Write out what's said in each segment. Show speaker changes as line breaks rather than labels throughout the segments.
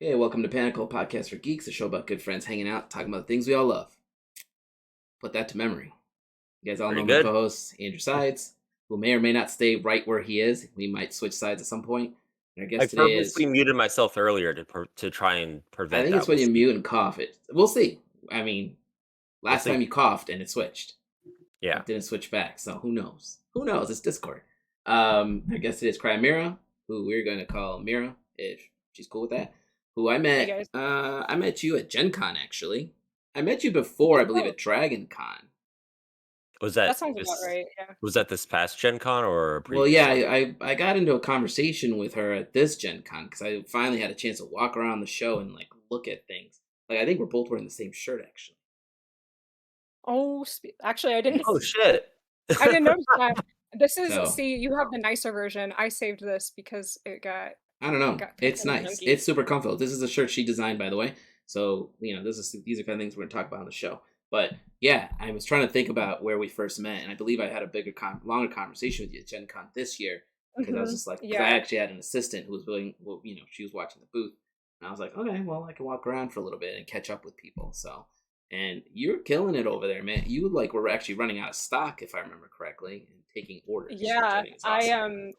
Hey, welcome to Panakal, podcast for geeks, a show about good friends hanging out, talking about the things we all love. Put that to memory. You guys all
Pretty
know my
good.
co-host, Andrew Sides, who may or may not stay right where he is. We might switch sides at some point. And our
I
guest today
purposely
is,
muted myself earlier to try and
I
prevent
think it's
that.
when
We'll
you
see.
mute and cough. We'll see. I mean,
We'll
last
see.
time you coughed and it switched.
Yeah.
It didn't switch back, so who knows? Who knows? It's Discord. Our guest today is Cryomera, who we're going to call Mira, if she's cool with that. Who
Hey guys.
I met you at Gen Con, actually. I met you before, I believe,
Oh,
at Dragon Con.
Was
that
that
sounds about
this?
right. Yeah.
Was that this past Gen Con or a
Well,
previous
yeah,
one?
I got into a conversation with her at this Gen Con because I finally had a chance to walk around the show and like look at things. Like I think we're both wearing the same shirt, actually.
Oh, actually, I didn't.
Oh shit!
I didn't notice that. This is
So
see, you have the nicer version. I saved this because
I don't
it
know.
got picked
It's
on the
nice.
junkie.
It's super comfortable. This is a shirt she designed, by the way. So these are kind of things we're gonna talk about on the show. But yeah, I was trying to think about where we first met, and I believe I had a longer conversation with you at Gen Con this year because I was just like, because I
Yeah.
actually had an assistant who was willing. Well, she was watching the booth, and I was like, okay, well, I can walk around for a little bit and catch up with people. So, and you're killing it over there, man. You like were actually running out of stock, if I remember correctly, and taking orders, which I
Yeah.
think is
I
awesome.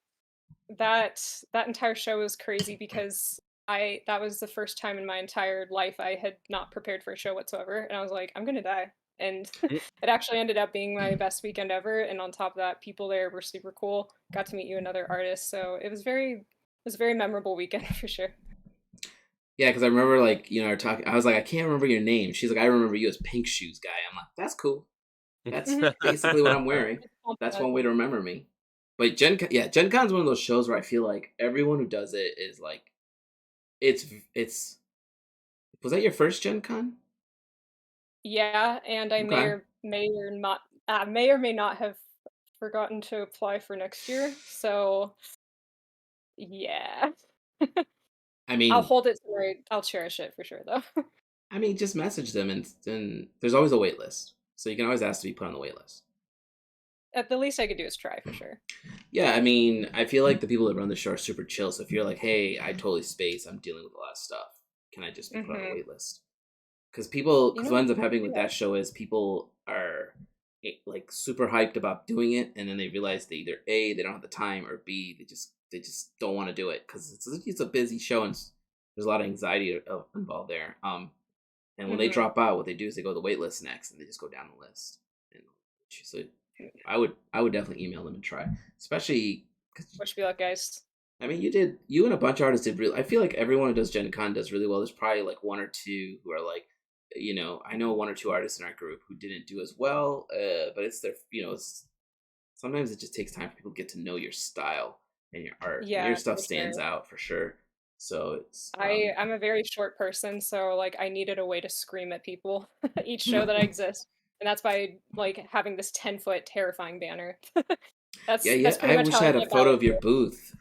that entire show was crazy because I that was the first time in my entire life I had not prepared for a show whatsoever, and I was like, I'm gonna die. And
Mm.
it actually ended up being my best weekend ever. And on top of that, people there were super cool. Got to meet you and other artists, so it was a very memorable weekend for sure.
Yeah, because I remember like our talking. I was like, I can't remember your name. She's like, I remember you as Pink Shoes guy. I'm like, that's cool. That's
Mhm.
basically what I'm wearing.
It's a
That's
compliment.
one way to remember me. But Gen Con's one of those shows where I feel like everyone who does it is like, it's. Was that your first Gen Con?
Yeah, and I
Okay.
may or may not have forgotten to apply for next year. So yeah,
I
I'll
mean,
hold it to I'll cherish it for sure though.
just message them and there's always a wait list, so you can always ask to be put on the wait list.
At the least I could do is try for sure.
Yeah, I mean, I feel like the people that run the show are super chill. So if you're like, hey, I totally space, I'm dealing with a lot of stuff. Can I just be put on the
Hmm.
wait list?
You
Because
know,
what
we
ends up
can
happening
do
with
that.
that show is people are like super hyped about doing it, and then they realize they either A, they don't have the time, or B, they just don't want to do it because it's a busy show and there's a lot of anxiety involved there. And when they
Hmm.
drop out, what they do is they go to the wait list next, and they just go down the list. And so I would definitely email them and try, especially because
Wish me luck, guys.
I mean, you and a bunch of artists did really. I feel like everyone who does Gen Con does really well. There's probably like one or two who are like, I know one or two artists in our group who didn't do as well. But it's their, sometimes it just takes time for people to get to know your style and your art. And your
Yeah,
stuff
for
stands
sure.
out for sure. So it's,
I'm a very short person, so like I needed a way to scream at people each show that I exist, and that's by like having this 10-foot terrifying banner.
yeah,
That's
yeah.
pretty
I
much
wish
how
I
I
had a
get
photo of your
validated.
booth.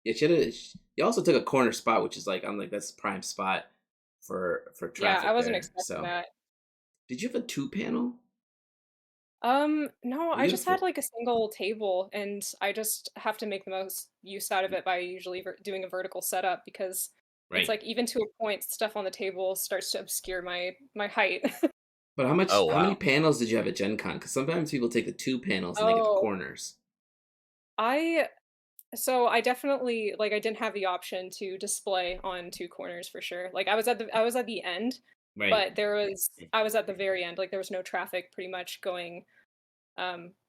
You should have. You also took a corner spot, which is like I'm like that's prime spot for
Yeah, I
traffic
wasn't
there.
expecting
So
that.
did you have a two panel?
No,
Or
I
you had a
just had
full?
like a single table, and I just have to make the most use out of it by usually doing a vertical setup because it's
Right.
like even to a point, stuff on the table starts to obscure my height.
But
Oh
how many
wow.
panels did you have at Gen Con? Because sometimes people take the two panels and they get the
Oh,
corners.
I so I definitely like I didn't have the option to display on two corners for sure. Like I was at the end,
Right.
but I was at the very end. Like there was no traffic pretty much going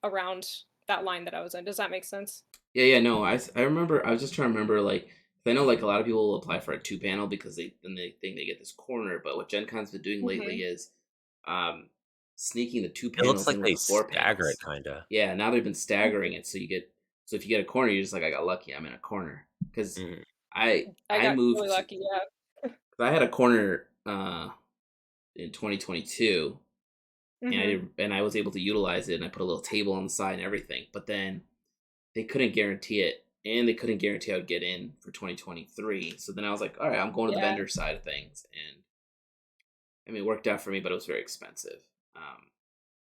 around that line that I was in. Does that make sense?
Yeah, yeah, no, I remember, I was just trying to remember, like, 'cause I know, like, a lot of people will apply for a two panel because they think they get this corner, but what Gen Con's been doing lately
Mhm.
is, um, sneaking the two
It looks
panels
like
in with
they
the four
stagger it,
panels.
kinda.
Yeah, now they've been staggering it, so if you get a corner, you're just like, I got lucky, I'm in a corner. Because
Mhm.
I
I
got really
moved,
lucky, yeah.
'cause I had a corner, in 2022,
Mhm.
and I was able to utilize it, and I put a little table on the side and everything, but then they couldn't guarantee it, and they couldn't guarantee I would get in for 2023. So then I was like, all right, I'm going to the
Yeah.
vendor side of things, and I mean, it worked out for me, but it was very expensive.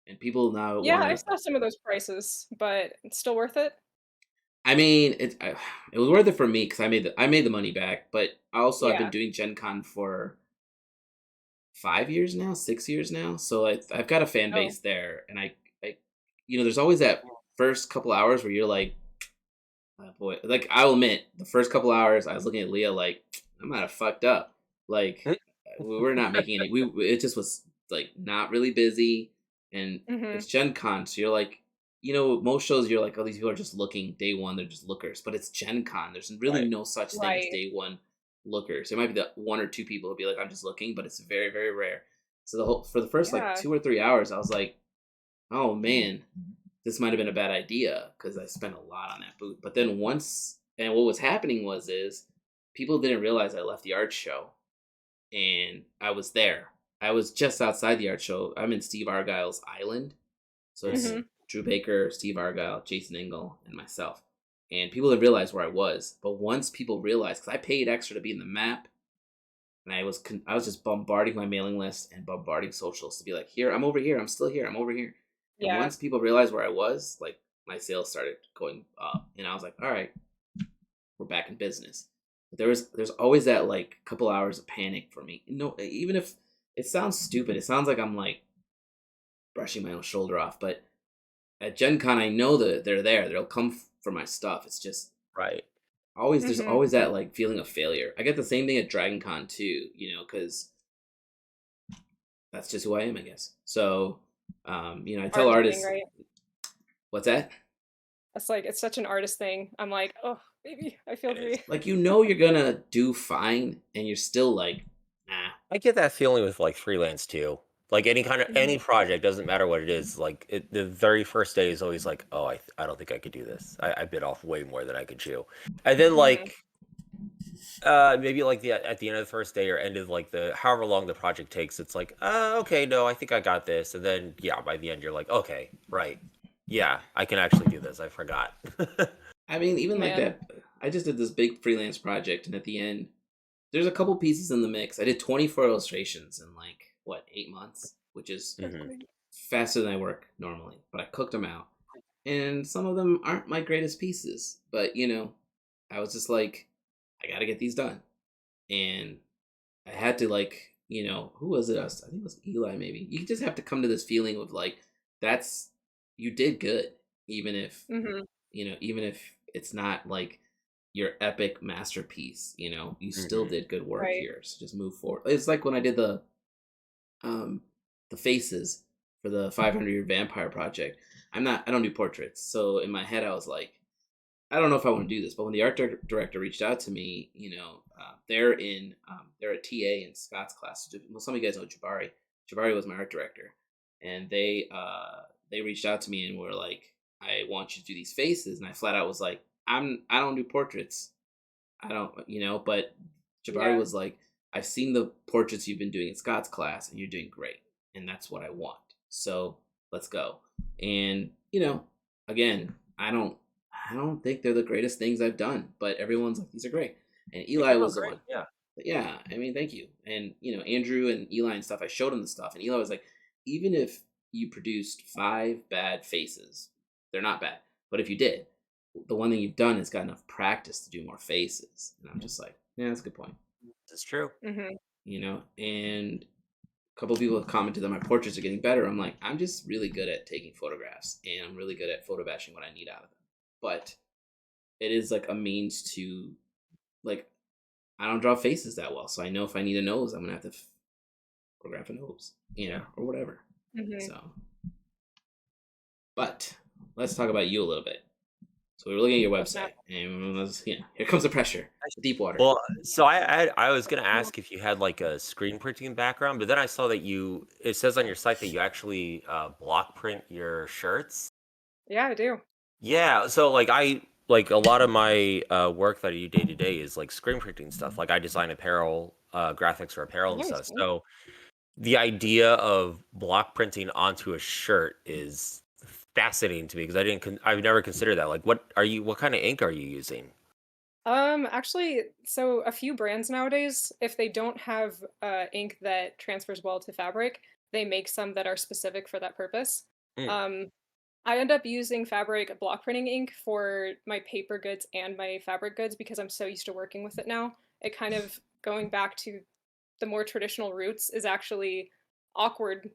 And people now
Yeah,
want
I
to.
saw some of those prices, but it's still worth it?
I mean, it was worth it for me because I made the money back. But also, I've been
Yeah.
doing Gen Con for 5 years now, 6 years now. So I've got a fan
Oh.
base there, and I, there's always that first couple hours where you're like, oh boy, like I'll admit, the first couple hours I was looking at Leah like, I might have fucked up. Like we were not making any. It just was like not really busy, and
Mhm.
it's Gen Con, so you're like, most shows you're like, oh, these people are just looking day one, they're just lookers, but it's Gen Con. There's really
Right.
no such thing as
Right.
day one lookers. It might be the one or two people who'll be like, I'm just looking, but it's very very rare. So for the first like
Yeah.
2 or 3 hours, I was like, oh man, this might have been a bad idea because I spent a lot on that booth. But then what was happening is people didn't realize I left the art show and I was there. I was just outside the art show. I'm in Steve Argyle's island. So it's
Mhm.
Mhm.
Drew Baker, Steve Argyle, Jason Engel, and myself. And people didn't realize where I was. But once people realized, because I paid extra to be in the map, and I was just bombarding my mailing list and bombarding socials to be like, here, I'm over here, I'm still here, I'm over here. And
Yeah.
once people realized where I was, like my sales started going up, and I was like, all right, we're back in business. But there's always that like couple hours of panic for me. No, even if it sounds stupid, it sounds like I'm like brushing my own shoulder off. But at Gen Con, I know that they're there. They'll come for my stuff. It's just
Right.
there's
Mhm.
always that like feeling of failure. I get the same thing at Dragon Con too, because that's just who I am, I guess. So, I tell
Artist thing,
artists,
right?
what's that?
It's like it's such an artist thing. I'm like, oh, baby, I feel
It
for
is.
you.
Like you're gonna do fine, and you're still like, nah.
I get that feeling with like freelance too. Like any
Mhm.
project, doesn't matter what it is. Like the very first day is always like, oh, I don't think I could do this. I bit off way more than I could chew. And then
Mhm.
maybe like at the end of the first day or end of like the however long the project takes, it's like, okay, no, I think I got this. And then yeah, by the end you're like, okay, right, yeah, I can actually do this. I forgot.
I mean, even like
Man.
that. I just did this big freelance project, and at the end, there's a couple pieces in the mix. I did 24 illustrations in like what 8 months, which is
That's
Hmm.
great.
faster than I work normally. But I cooked them out, and some of them aren't my greatest pieces. But I was just like, I got to get these done, and I had to like, who was it? I think it was Eli. Maybe you just have to come to this feeling of like, that's you did good, even if
Mhm.
even if it's not like your epic masterpiece. You still
Hmm.
did good work
Right.
here. So just move forward. It's like when I did um the faces for the 500-year vampire project. I don't do portraits, so in my head I was like, I don't know if I want to do this. But when the art director reached out to me, they're a TA in Scott's class. Well, some of you guys know Jabari. Jabari was my art director, and they reached out to me and were like, I want you to do these faces, and I flat out was like, I don't do portraits. I don't, but Jabari
Yeah.
was like, I've seen the portraits you've been doing in Scott's class, and you're doing great, and that's what I want. So let's go. And again, I don't think they're the greatest things I've done, but everyone's like, these are great. And
I think
Eli
they look
was the
great.
one.
Yeah.
But yeah, I mean, thank you. And Andrew and Eli and stuff, I showed him the stuff, and Eli was like, even if you produced 5 bad faces, they're not bad. But if you did, the one thing you've done is got enough practice to do more faces. And I'm just like, yeah, that's a good point.
It's true.
Mhm.
And a couple of people have commented that my portraits are getting better. I'm like, I'm just really good at taking photographs, and I'm really good at photo bashing what I need out of them. But it is like a means to like, I don't draw faces that well, so I know if I need a nose, I'm gonna have to photograph a nose,
Yeah.
or whatever.
Mhm.
So, but let's talk about you a little bit. So we were looking at your
Oh snap.
website, and here comes the pressure, the deep water.
Well, so I was gonna ask if you had like a screen printing background, but then I saw that it says on your site that you actually block print your shirts.
Yeah, I do.
Yeah, so like a lot of my work that I do day to day is like screen printing stuff. Like I design apparel, graphics for apparel and
Nice.
stuff. So the idea of block printing onto a shirt is fascinating to me because I've never considered that. Like what kind of ink are you using?
Actually, so a few brands nowadays, if they don't have ink that transfers well to fabric, they make some that are specific for that purpose.
Mm,
Um, I end up using fabric block printing ink for my paper goods and my fabric goods because I'm so used to working with it now. It kind of going back to the more traditional roots is actually awkward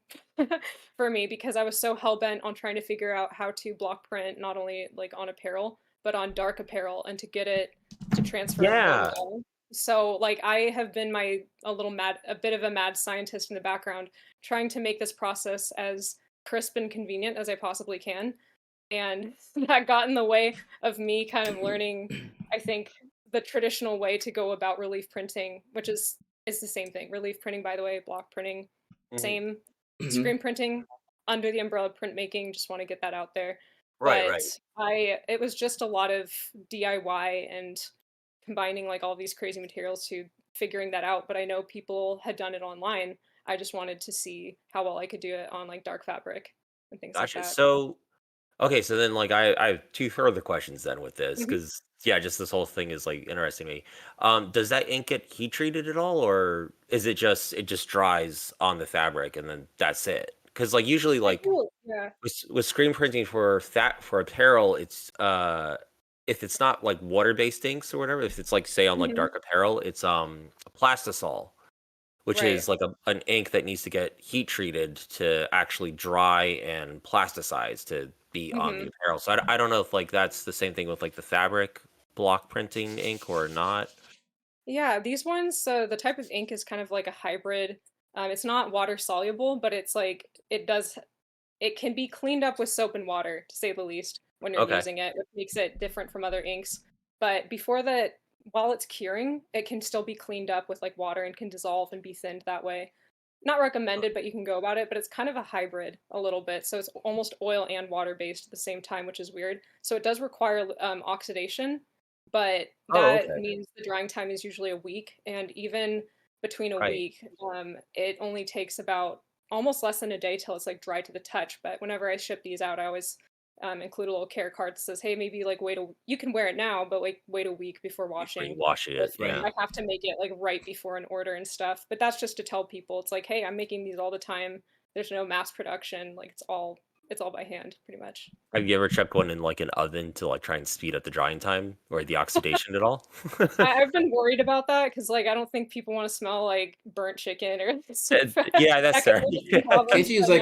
for me because I was so hell bent on trying to figure out how to block print not only like on apparel but on dark apparel and to get it to transfer really
Yeah.
well. So like I have been a bit of a mad scientist in the background trying to make this process as crisp and convenient as I possibly can. And that got in the way of me kind of learning, I think, the traditional way to go about relief printing, which is the same thing. Relief printing, by the way, block printing,
Hmm.
same.
Mhm.
Screen printing under the umbrella of printmaking, just want to get that out there.
Right,
But
right.
it was just a lot of DIY and combining like all these crazy materials to figuring that out. But I know people had done it online. I just wanted to see how well I could do it on like dark fabric and things like
Gotcha.
that.
So okay, so then like I have two further questions then with this
Mhm.
because yeah, just this whole thing is like interesting to me. Does that ink get heat treated at all, or is it just dries on the fabric and then that's it? Because like usually
I
like
feel yeah.
with screen printing for that for apparel, it's if it's not like water based inks or whatever, if it's like say on like
Mhm.
dark apparel, it's plastisol, which
Right.
is like an ink that needs to get heat treated to actually dry and plasticize to be on the
Mhm.
apparel. So I don't know if like that's the same thing with like the fabric block printing ink or not.
Yeah, these ones, so the type of ink is kind of like a hybrid. It's not water soluble, but it's like it can be cleaned up with soap and water, to say the least, when you're
Okay.
using it, which makes it different from other inks. But before that, while it's curing, it can still be cleaned up with like water and can dissolve and be thinned that way. Not recommended, but you can go about it, but it's kind of a hybrid a little bit. So it's almost oil and water based at the same time, which is weird. So it does require oxidation, but
Oh,
that
okay.
means the drying time is usually a week. And even between a
Right.
week, it only takes about almost less than a day till it's like dry to the touch. But whenever I ship these out, I always include a little care card that says, "Hey, maybe like you can wear it now, but like wait a week before
Before you
washing."
wash it, yeah.
Right.
I have to make it like right before an order and stuff. But that's just to tell people it's like, hey, I'm making these all the time. There's no mass production. Like it's all by hand, pretty much.
Have you ever chucked one in like an oven to like try and speed up the drying time or the oxidation at all?
I've been worried about that because like I don't think people want to smell like burnt chicken or stuff
Yeah, that's
that could
fair.
lead to
Yeah,
Can't
problems.
you use
But no,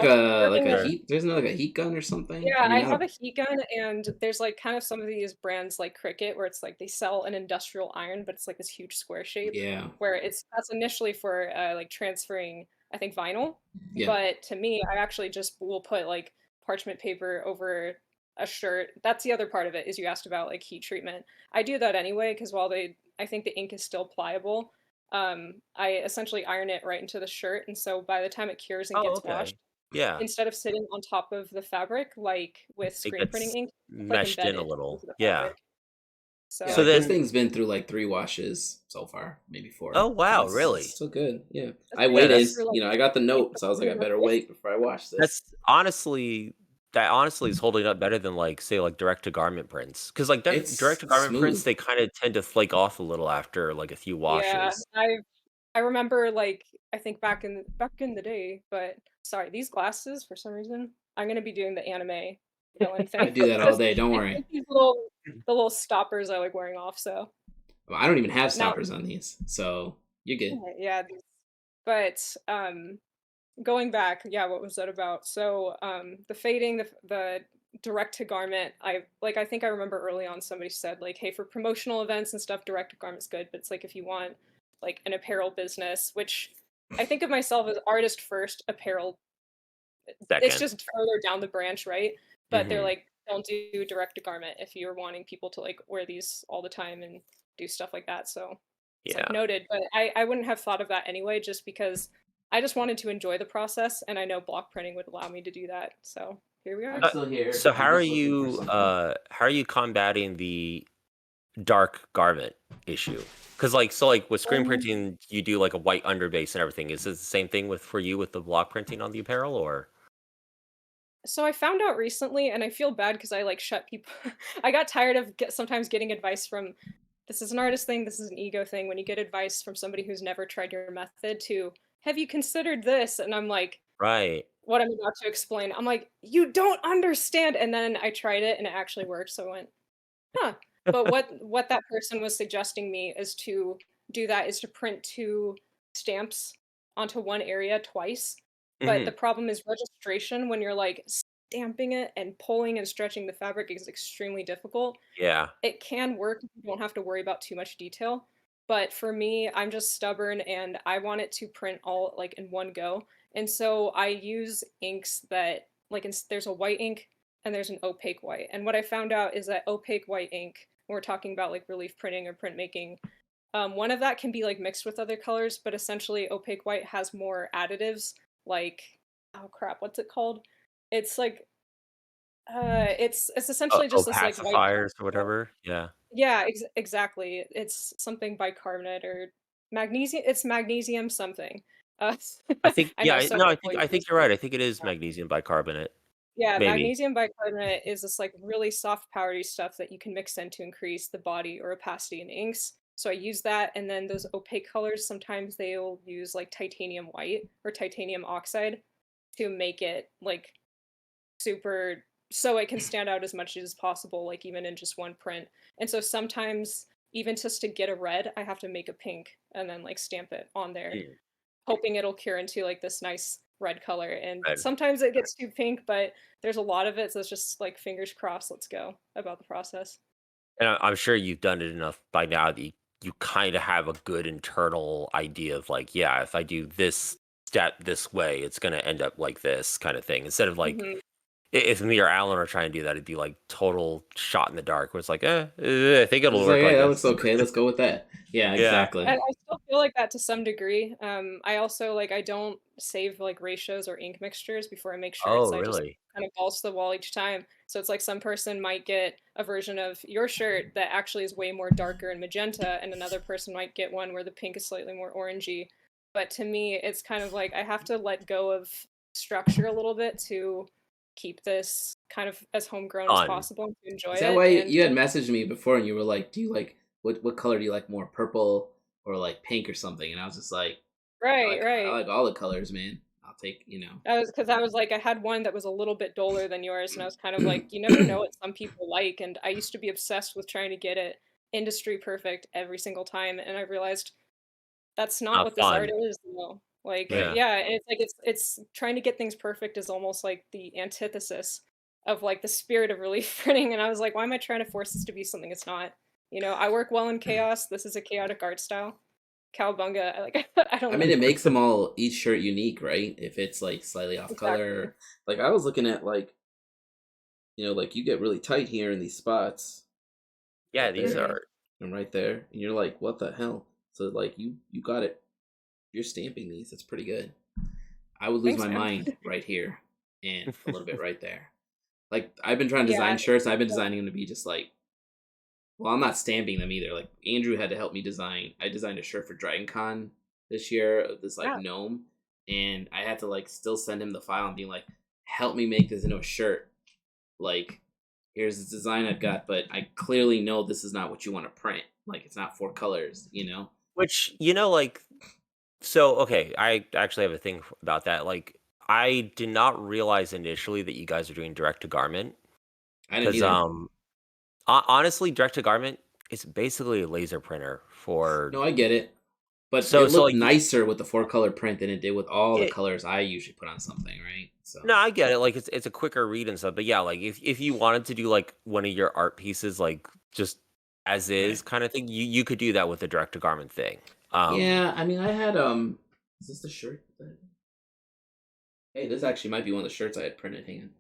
like
serving
a
it.
sure.
heat? There's no like a heat gun or something.
Yeah,
I
I
mean,
have
not
a heat gun, and there's like kind of some of these brands like Cricut where it's like they sell an industrial iron, but it's like this huge square shape
yeah,
where it's that's initially for like transferring, I think, vinyl.
yeah.
But to me, I actually just will put like parchment paper over a shirt. That's the other part of it is you asked about like heat treatment. I do that anyway because I think the ink is still pliable. I essentially iron it right into the shirt, and so by the time it cures and
Oh,
gets washed
okay. Yeah.
instead of sitting on top of the fabric, like with
It
screen printing
gets
ink, it's like
meshed in a
embedded
little.
into the
Yeah.
fabric.
Yeah,
So
So
like this
then
thing's been through like 3 washes so far, maybe
oh,
4, and
wow,
it's
really?
still good. Yeah,
this
I
thing
Yeah,
goes
waited.
through like
I got the
eight
note, so I was like, I better
different
wait before I watch this.
that's honestly that honestly is holding up better than, like, say, like, direct to garment prints. Because like, direct
It's
to garment prints,
smooth.
they kinda tend to flake off a little after, like, a few
Yeah,
washes.
I remember like I think back in the day, but sorry, these glasses for some reason I'm gonna be doing the anime villain
I
thing
do that all
because
day. Don't
I
worry.
think the little stoppers I like wearing off. So
Well, I don't even have
now
stoppers on these, so you're good.
yeah, but going back, yeah, what was that about? So, the fading, the direct to garment, I think I remember early on somebody said like, hey, for promotional events and stuff, direct to garment's good, but it's like if you want like an apparel business, which I think of myself as artist first, apparel, it's
Second.
just further down the branch, right? But they're
Mhm.
like, don't do direct to garment if you're wanting people to like wear these all the time and do stuff like that. So it's like
Yeah.
noted, but I wouldn't have thought of that anyway, just because I just wanted to enjoy the process and I know block printing would allow me to do that. So here we
I'm
are.
still here.
So
I'm just looking for something.
how are you combating the dark garment issue? Because like so like with screen
Um,
printing, you do like a white underbase and everything. Is it the same thing with for you with the block printing on the apparel or?
so I found out recently, and I feel bad because I like shut people. I got tired of sometimes getting advice from this is an artist thing, this is an ego thing. When you get advice from somebody who's never tried your method to have you considered this? And I'm like,
Right.
what I'm about to explain. I'm like, "You don't understand." And then I tried it and it actually worked. So I went, "Huh." But what that person was suggesting me is to do that is to print 2 stamps onto one area twice. But the
Hmm.
problem is registration when you're like stamping it and pulling and stretching the fabric is extremely difficult.
Yeah.
It can work if you don't have to worry about too much detail, but for me, I'm just stubborn and I want it to print all like in one go. And so I use inks that like there's a white ink and there's an opaque white. And what I found out is that opaque white ink, when we're talking about like relief printing or printmaking, one of that can be like mixed with other colors, but essentially opaque white has more additives like oh crap, what's it called? It's like it's essentially just this like white
Opacifiers or
particle.
whatever. Yeah.
Yeah, exactly. It's something bicarbonate or magnesium. It's magnesium something. Uh,
I think,
I
yeah,
know so
no,
many
I
people
think
use
I
this
think you're
word.
right. I think it is magnesium bicarbonate.
Yeah,
Maybe.
magnesium bicarbonate is this like really soft powdery stuff that you can mix in to increase the body or opacity in inks. So I use that, and then those opaque colors. Sometimes they'll use like titanium white or titanium oxide to make it like super so it can stand out as much as possible, like even in just one print. And so sometimes even just to get a red, I have to make a pink and then like stamp it on there,
Mm,
hoping it'll cure into like this nice red color. And
red.
sometimes it gets too pink, but there's a lot of it, so it's just like fingers crossed, let's go about the process.
And I'm sure you've done it enough by now that you kind of have a good internal idea of like, yeah, if I do this step this way, it's going to end up like this kind of thing. Instead of like,
Hmm.
if me or Alan are trying to do that, it'd be like total shot in the dark where it's like, I think it'll
It's like,
work
hey,
like
that
this.
looks okay. Let's go with that. Yeah,
Yeah.
exactly.
And I still feel like that to some degree. I also like I don't save like ratios or ink mixtures before I make
Oh,
shirts. I just
really?
kind of balls to the wall each time. So it's like some person might get a version of your shirt that actually is way more darker and magenta, and another person might get one where the pink is slightly more orangey. But to me, it's kind of like I have to let go of structure a little bit to keep this kind of as homegrown as
Fun.
possible and to enjoy
Is that
it.
why
And
you had messaged me before and you were like, do you like what color do you like more, purple or like pink or something? And I was just like,
right,
I
right.
like all the colors, man. I'll take, you know.
I was because I was like, I had one that was a little bit duller than yours, and I was kind of like, you never know what some people like. And I used to be obsessed with trying to get it industry perfect every single time, and I realized that's not
Not
what this art
fun.
is, though. Like,
Right.
Yeah.
yeah, and it's like it's trying to get things perfect is almost like the antithesis of like the spirit of relief printing. And I was like, why am I trying to force this to be something it's not? You know, I work well in chaos. This is a chaotic art style. Cowabunga. Like, I don't
I
know.
mean, it makes them all each shirt unique, right? If it's like slightly off
Exactly.
color, like I was looking at like like you get really tight here in these spots,
Yeah,
right
these
there
Hmm.
are.
and right there, and you're like, what the hell? So like you got it. You're stamping these. That's pretty good. I would lose
Thanks,
my
man.
mind right here and a little bit right there. Like I've been trying to
Yeah.
design shirts. I've been designing them to be just like, well, I'm not stamping them either. Like Andrew had to help me design. I designed a shirt for Dragon Con this year of this like
Yeah.
gnome, and I had to like still send him the file and be like, help me make this into a shirt. Like, here's the design I've got, but I clearly know this is not what you want to print. Like, it's not 4 colors, you know.
Which, like, so, okay, I actually have a thing about that. Like, I did not realize initially that you guys are doing direct to garment
I didn't
because,
either.
honestly, direct to garment is basically a laser printer for.
No, I get it. But
So,
it
so
looked
like,
nicer with the 4 color print than it did with all the
it,
colors I usually put on something, right? So
no, I get it. Like, it's a quicker read and stuff. But yeah, like if you wanted to do like one of your art pieces, like just as is
right.
kind of thing, you could do that with the direct to garment thing.
Yeah, I mean I had is this the shirt? Hey, this actually might be one of the shirts I had printed, hang on.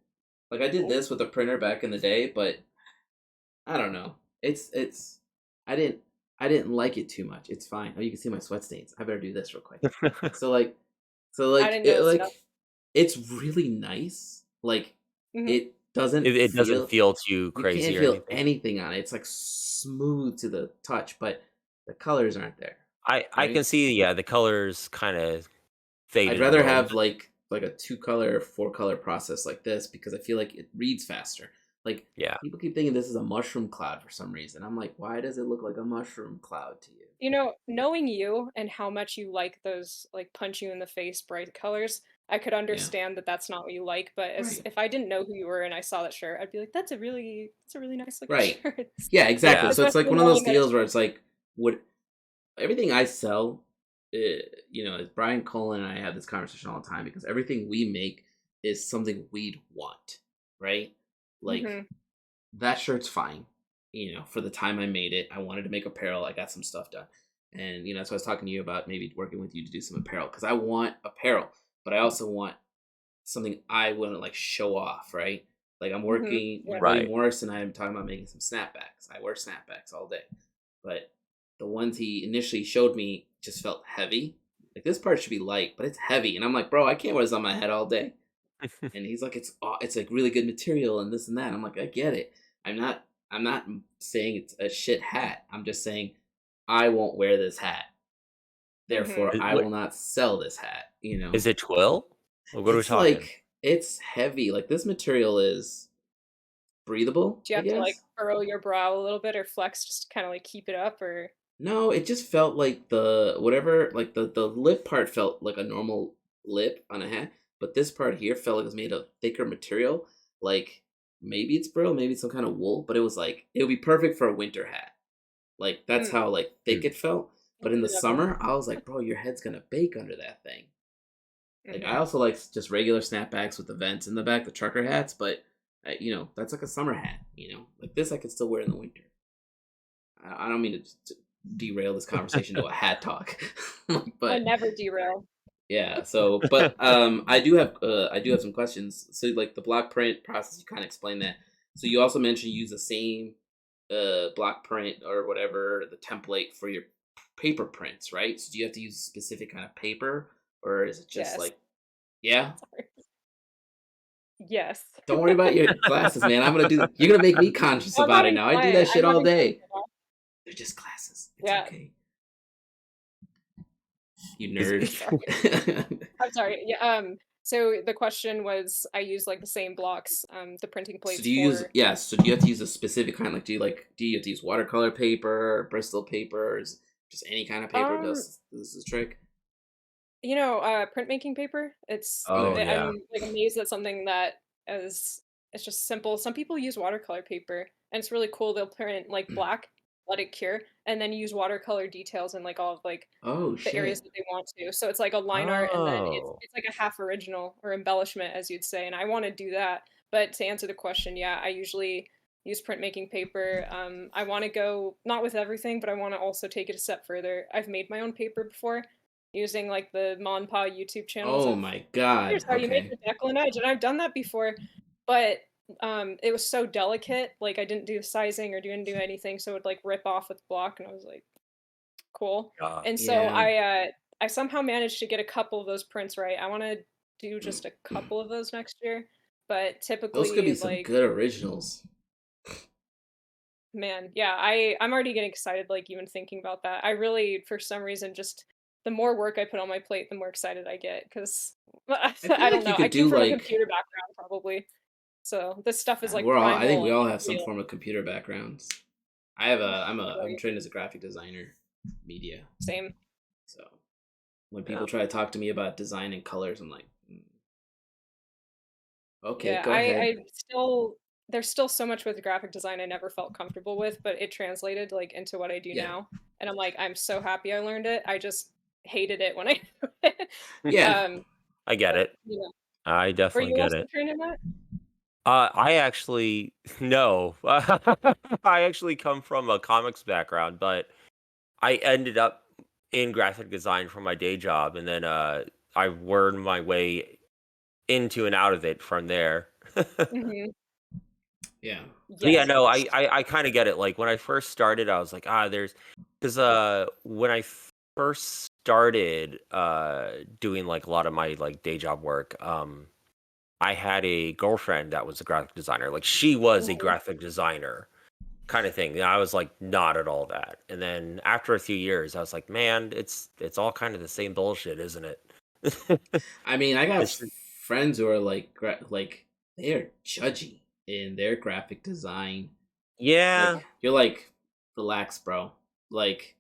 Like I did this with a printer back in the day, but I don't know. It's I didn't I didn't like it too much. It's fine. Oh, you can see my sweat stains. I better do this real quick. So like
I didn't notice enough.
it's really nice. Like
Hmm.
it doesn't
It doesn't
feel
feel too
you can't
crazy or
feel
anything.
anything on it. It's like smooth to the touch, but the colors aren't there,
I
right?
can see, yeah, the colors kind of
I'd
faded a
rather
little
have
bit.
like a 2 color, 4 color process like this because I feel like it reads faster. Like
Yeah.
people keep thinking this is a mushroom cloud for some reason. I'm like, why does it look like a mushroom cloud to
You know, knowing you and how much you like those like punch you in the face bright colors, I could
Yeah.
understand that that's not what you like, but
Right.
if I didn't know who you were and I saw that shirt, I'd be like, that's a really nice looking
Right.
shirt.
Yeah, exactly.
Yeah.
So it's like
Especially
one of those
knowing that it's
deals where it's like, what everything I sell, you know, Brian Cullen and I have this conversation all the time because everything we make is something we'd want, right? Like
Mhm.
that shirt's fine. You know, for the time I made it, I wanted to make apparel. I got some stuff done, and you know, so I was talking to you about maybe working with you to do some apparel because I want apparel, but I also want something I want to like show off, right? Like I'm
Mhm.
working, my
Yeah.
buddy
Right.
Morris and I am talking about making some snapbacks. I wear snapbacks all day, but the ones he initially showed me just felt heavy. Like this part should be light, but it's heavy, and I'm like, bro, I can't wear this on my head all day. And he's like, it's like really good material and this and that. I'm like, I get it. I'm not saying it's a shit hat. I'm just saying I won't wear this hat. Therefore,
Mhm.
I will not sell this hat. You know,
Is it twill? What are we
it's
talking?
like it's heavy. Like this material is breathable,
Do you
I
have to like
guess.
furrow your brow a little bit or flex just to kind of like keep it up or
No, it just felt like the whatever, like the lip part felt like a normal lip on a hat, but this part here felt like it was made of thicker material. Like maybe it's brittle, maybe it's some kind of wool, but it was like it would be perfect for a winter hat. Like that's
mm,
how like thick
Hmm.
it felt. But in the summer, I was like, bro, your head's gonna bake under that thing. Like I
Mhm.
also like just regular snapbacks with the vents in the back, the trucker hats, but you know that's like a summer hat. You know, like this I could still wear in the winter. I don't mean to derail this conversation to a hat talk,
I
but
never derail.
yeah. So, but I do have some questions. So, like the block print process, you kind of explained that. So, you also mentioned you use the same block print or whatever the template for your paper prints, right? So, do you have to use a specific kind of paper, or is it just
Yes.
like, yeah?
Yes.
Don't worry about your glasses, man. I'm gonna do. You're gonna make me conscious
I'm
about
not
it
even
now. I do
playing.
that shit
I'm not
all
even playing
day.
at all.
They're just glasses. It's
Yeah.
okay. You
Is
nerd.
Sorry. I'm sorry. Yeah. So the question was, I use like the same blocks, the printing
So
plates
do you use,
for.
yeah, so do you have to use a specific kind? Like do you have to use watercolor paper, Bristol paper, or is just any kind of paper
Um,
goes, this is a trick?
Printmaking paper.
Oh
Okay.
yeah.
I'm like amazed at something that is it's just simple. Some people use watercolor paper, and it's really cool. They'll print like black, let it cure, and then use watercolor details in like all of like
Oh
the areas
shit.
that they want to. So it's like a line art, and then
Oh.
it's like a half original or embellishment, as you'd say. And I want to do that. But to answer the question, yeah, I usually use printmaking paper. I want to go not with everything, but I want to also take it a step further. I've made my own paper before using like the Monpa YouTube channels
Oh
of
my god.
here's how you make
Okay.
the declinage, and I've done that before, but it was so delicate. Like I didn't do sizing or didn't do anything, so it would like rip off with the block, and I was like, cool.
God.
And so
Yeah.
I somehow managed to get a couple of those prints right. I want to do just a couple of those next year, but
Those could be
typically
some
like
good originals.
man, yeah, I'm already getting excited like even thinking about that. I really for some reason just the more work I put on my plate, the more excited I get because
I feel
I don't
like you
know. I
could
came
do
from a
like,
computer background probably. So this stuff is like
I think
primal
we
and
all have some
real.
form of computer backgrounds. I'm
Right.
trained as a graphic designer, media.
Same.
So when
Yeah.
people try to talk to me about design and colors, I'm like, okay,
Yeah,
go ahead.
I still there's still so much with graphic design I never felt comfortable with, but it translated like into what I do
Yeah.
now. And I'm like, I'm so happy I learned it. I just hated it when I knew it.
Yeah.
Um,
I get
but
it.
you know,
I
were
definitely
you
get
also
it.
trained in that?
I actually no. I actually come from a comics background, but I ended up in graphic design for my day job, and then I wormed my way into and out of it from there.
Hmm.
Yeah.
But yeah,
Yes.
no, I kind of get it. Like when I first started, I was like, there's because when I first started doing like a lot of my like day job work, I had a girlfriend that was a graphic designer. Like she was a
Mhm.
graphic designer kind of thing. And I was like not at all that. And then after a few years, I was like, man, it's all kind of the same bullshit, isn't it?
I mean, I got
It's
friends who are like, like they are judgy in their graphic design.
yeah.
Like, you're like, relax, bro. Like,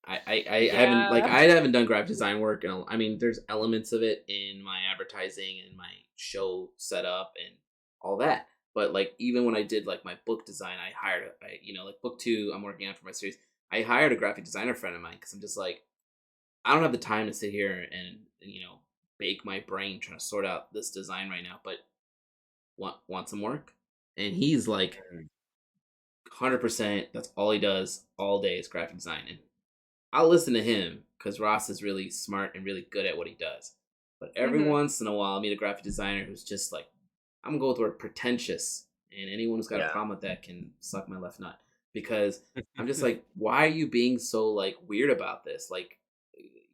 Yeah.
I haven't done graphic design work, and I mean, there's elements of it in my advertising and my show setup and all that. But like even when I did like my book design, I hired like book two I'm working on for my series. I hired a graphic designer friend of mine because I'm just like I don't have the time to sit here and bake my brain trying to sort out this design right now. But want some work, and he's like
Mm.
100%. That's all he does all day is graphic design, and I'll listen to him because Ross is really smart and really good at what he does. But every
Hmm.
once in a while, I'll meet a graphic designer who's just like, I'm gonna go with the word pretentious, and anyone who's got a
Yeah.
problem with that can suck my left nut because I'm just like, why are you being so like weird about this? Like,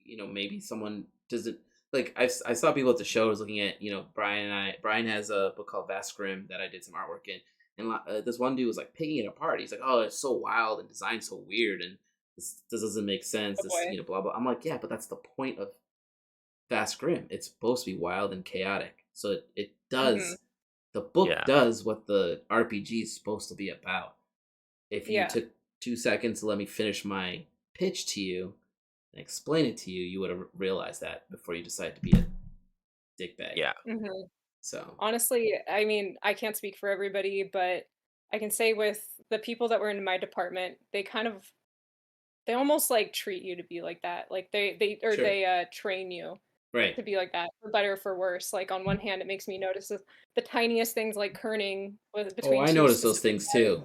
maybe someone doesn't like. I saw people at the shows looking at Brian and I. Brian has a book called Vast Grim that I did some artwork in, and this one dude was like picking it apart. He's like, oh, it's so wild and designed so weird, and this doesn't make sense.
Oh
This
boy.
blah blah. I'm like, yeah, but that's the point of Vast Grim. It's supposed to be wild and chaotic. So it
Hmm.
does. The book
Yeah.
does what the RPG is supposed to be about. If you
Yeah.
took 2 seconds to let me finish my pitch to you and explain it to you, you would have realized that before you decide to be a dickbag.
Yeah.
Hmm.
So
Honestly, I mean, I can't speak for everybody, but I can say with the people that were in my department, they almost like treat you to be like that. Like
sure,
they train you
right.
to be like that, for better or for worse. Like on one hand, it makes me notice the tiniest things like kerning with
Oh,
between
I
two
noticed those
specific
things too.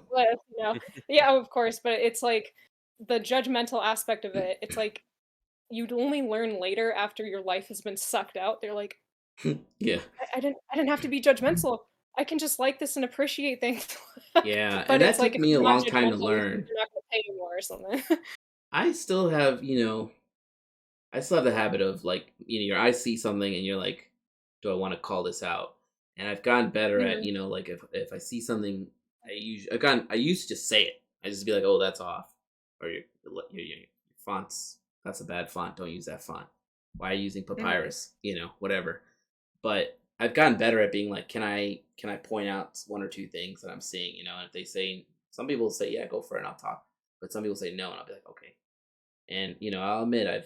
Yeah, of course, but it's like the judgmental aspect of it. It's like you'd only learn later after your life has been sucked out. They're like,
Yeah,
I didn't have to be judgmental. I can just like this and appreciate things.
yeah,
But
and that
it's like
took
if
me a
you're not
long time to
judgmental,
learn.
you're not gonna pay more or something.
I still have, I still have the habit of like, I see something and you're like, do I want to call this out? And I've gotten better at,
Mhm.
like if I see something, I used to just say it. I just be like, oh, that's off, or your fonts. That's a bad font. Don't use that font. Why are you using
Mhm.
papyrus? Whatever. But I've gotten better at being like, can I point out one or two things that I'm seeing? And if they say, some people say, yeah, go for it, and I'll talk. But some people say no, and I'll be like, okay. And I'll admit I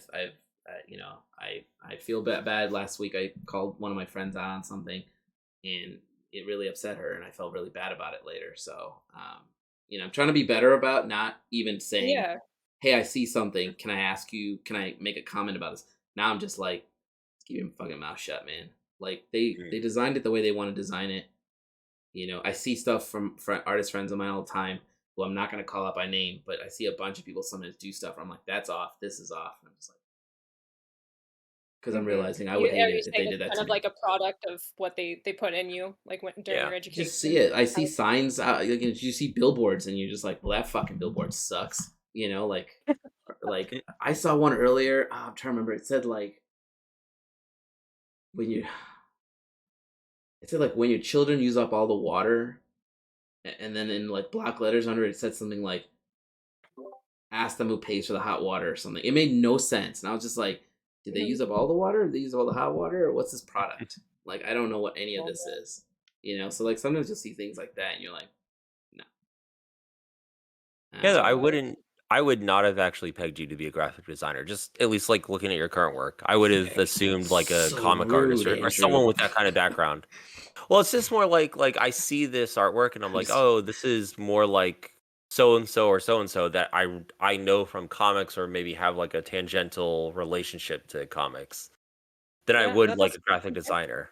feel bad. Last week I called one of my friends out on something, and it really upset her, and I felt really bad about it later. So I'm trying to be better about not even saying,
Yeah.
hey, I see something, can I ask you, can I make a comment about this? Now I'm just like, keep your fucking mouth shut, man. Like they
Mm.
designed it the way they want to design it. I see stuff from artist friends of mine all the time who I'm not going to call out by name, but I see a bunch of people sometimes do stuff where I'm like, that's off, this is off. And I'm just like, because I'm
Mhm.
realizing I
You
would hate
Are you
it if they
saying
did
it's
that
kind
to
of
me.
like a product of what they put in you, like when during
Yeah.
your
You just
education?
see it. I see
How
signs out. You see billboards, and you're just like, well, that fucking billboard sucks. Like I saw one earlier. I'm trying to remember. It said like when you, it said like when your children use up all the water, and then in like block letters under it, it said something like ask them who pays for the hot water or something. It made no sense. And I was just like, did they
Mhm.
use up all the water? Did they use up all the hot water? Or what's this product? Like, I don't know what any of
Yeah.
this is. So like sometimes you'll see things like that and you're like, no.
Yeah,
Yeah.
I would not have actually pegged you to be a graphic designer. Just at least like looking at your current work. I would have assumed like a
So
comic artist
rude,
or someone
Andrew.
with that kind of background. Well, it's just more like I see this artwork and I'm
I'm
like,
just
"Oh, this is more like so and so or so and so that I know from comics or maybe have like a tangential relationship to comics than I
Yeah,
would like
that's
a graphic designer."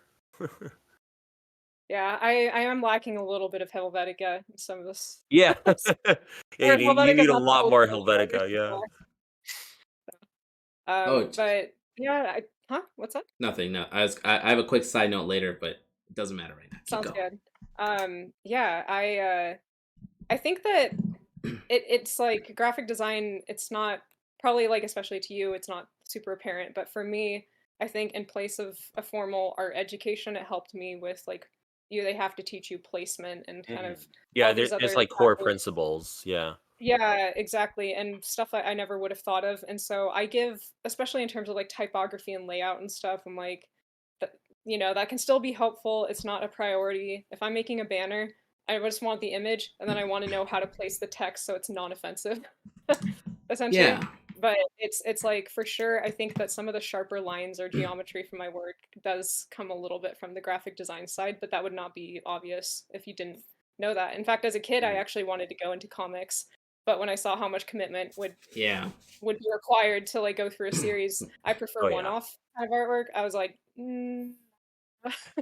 yeah, I am lacking a little bit of Helvetica in some of this.
Yeah. Yeah,
Or
you
Helvetica's
need a
not the
lot more
opening, but
Helvetica,
yeah.
yeah.
oh
But yeah, huh? What's that?
nothing. No, I have a quick side note later, but it doesn't matter right now. Keep
Sounds
going.
good. Yeah, I think that it's like graphic design, it's not probably like especially to you, it's not super apparent, but for me, I think in place of a formal art education, it helped me with like they have to teach you placement and kind
Mhm.
of
Yeah,
all these
there's
other
like core
factors.
principles, yeah.
Yeah, exactly, and stuff that I never would have thought of, and so I give especially in terms of, like, typography and layout and stuff, I'm like, that that can still be helpful, it's not a priority. If I'm making a banner, I just want the image, and then I wanna know how to place the text so it's non-offensive,
Yeah,
essentially. But it's like for sure, I think that some of the sharper lines or geometry from my work does come a little bit from the graphic design side, but that would not be obvious if you didn't know that. In fact, as a kid, I actually wanted to go into comics, but when I saw how much commitment
Yeah.
would be required to like go through a series, I prefer
Oh yeah.
one-off kind of artwork. I was like,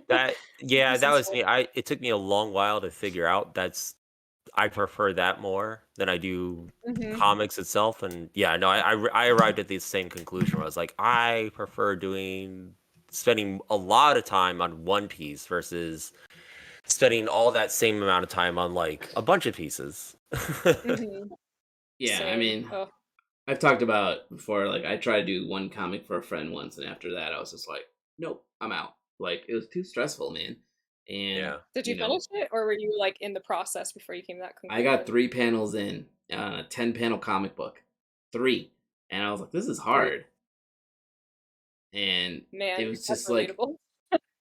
That
this is
was me. It took me a long while to figure out I prefer that more than I do
Mhm.
comics itself. And yeah, no, I arrived at the same conclusion where I was like, I prefer spending a lot of time on one piece versus spending all that same amount of time on like a bunch of pieces.
Mhm.
Yeah, I
Same.
mean,
Oh,
I've talked about before, like, I tried to do one comic for a friend once, and after that, I was just like, nope, I'm out. Like, it was too stressful, man. And,
Yeah.
did you finish it, or were you like in the process before you came to that
I got
conclusion?
3 panels in on a 10-panel comic book. 3. And I was like, this is
Three.
hard. And
Man,
it was
that's
just like,
relatable.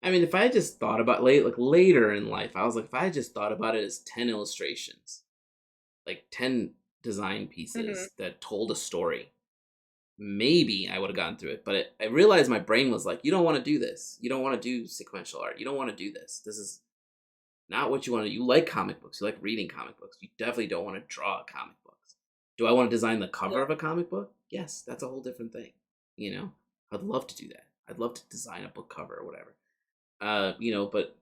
I mean, if I had just thought about later in life, I was like, if I had just thought about it as 10 illustrations, like 10 design
Mhm.
pieces that told a story, maybe I would have gotten through it. But I realized my brain was like, you don't want to do this. You don't want to do sequential art. You don't want to do this. This is not what you want to do. You like comic books. You like reading comic books. You definitely don't want to draw comic books. Do I want to design the cover
Yeah.
of a comic book? Yes, that's a whole different thing. You know, I'd love to do that. I'd love to design a book cover or whatever. But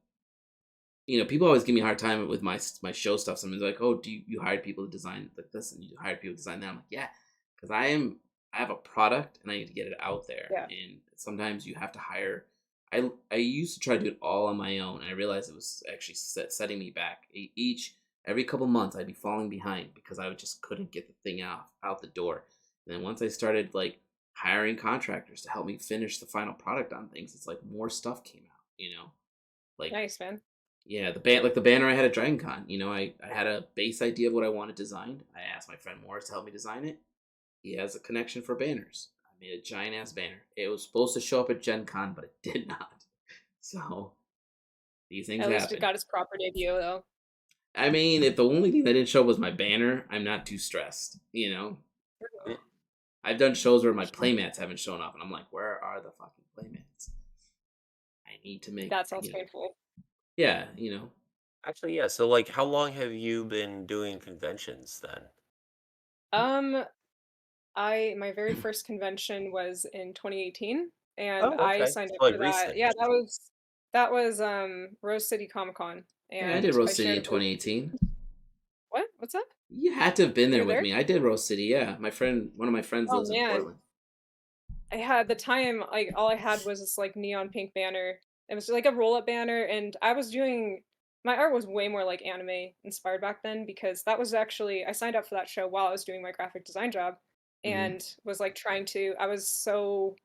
people always give me a hard time with my show stuff. Sometimes like, oh, do you hire people to design like this, and you hire people to design that? I'm like, yeah, because I have a product and I need to get it out there,
Yeah.
and sometimes you have to hire. I used to try to do it all on my own, and I realized it was actually setting me back. Every couple months, I'd be falling behind because I just couldn't get the thing out the door. And then once I started like hiring contractors to help me finish the final product on things, it's like more stuff came out. Like
Nice, man.
yeah, the banner I had at Dragon Con. I had a base idea of what I wanted designed. I asked my friend Morris to help me design it. He has a connection for banners. I made a giant ass banner. It was supposed to show up at Gen Con, but it did not. So these things
At least it
happen.
got its proper debut, though.
I mean, if the only thing that didn't show up was my banner, I'm not too stressed.
Mm.
I've done shows where my playmats haven't shown up, and I'm like, where are the fucking playmats? I need to make,
That sounds painful.
yeah,
Actually, yeah. So like how long have you been doing conventions then?
Um, my very first convention was in 2018, and
Oh,
I
okay.
signed
So
up
like
for that.
recent.
Yeah, that was Rose City Comic Con,
yeah, I did
and I
Rose City
shared
in
a booth.
2018.
What? What's that?
You had to have been
You
there
were
with
there?
me. I did Rose City, yeah. One of my friends
Oh
lives in
man,
Portland.
I had the time. Like all I had was this like neon pink banner. It was like a roll up banner, and I was doing my art was way more like anime inspired back then because that was actually I signed up for that show while I was doing my graphic design job,
Hmm.
and was like trying to. I was so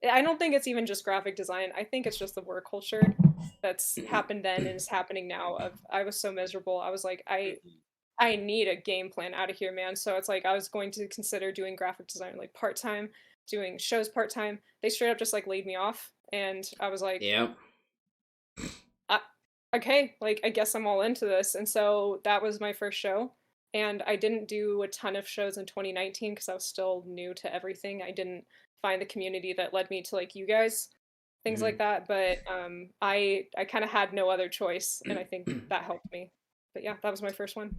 I don't think it's even just graphic design. I think it's just the work culture that's happened then and is happening now. Of I was so miserable. I was like, I need a game plan out of here, man. So it's like I was going to consider doing graphic design like part time, doing shows part time. They straight up just like laid me off, and I was like,
Yeah.
I, okay, like I guess I'm all into this. And so that was my first show. And I didn't do a ton of shows in 2019 because I was still new to everything. I didn't find the community that led me to like you guys, things
Hmm.
like that. But I kind of had no other choice, and I think that helped me. But yeah, that was my first one.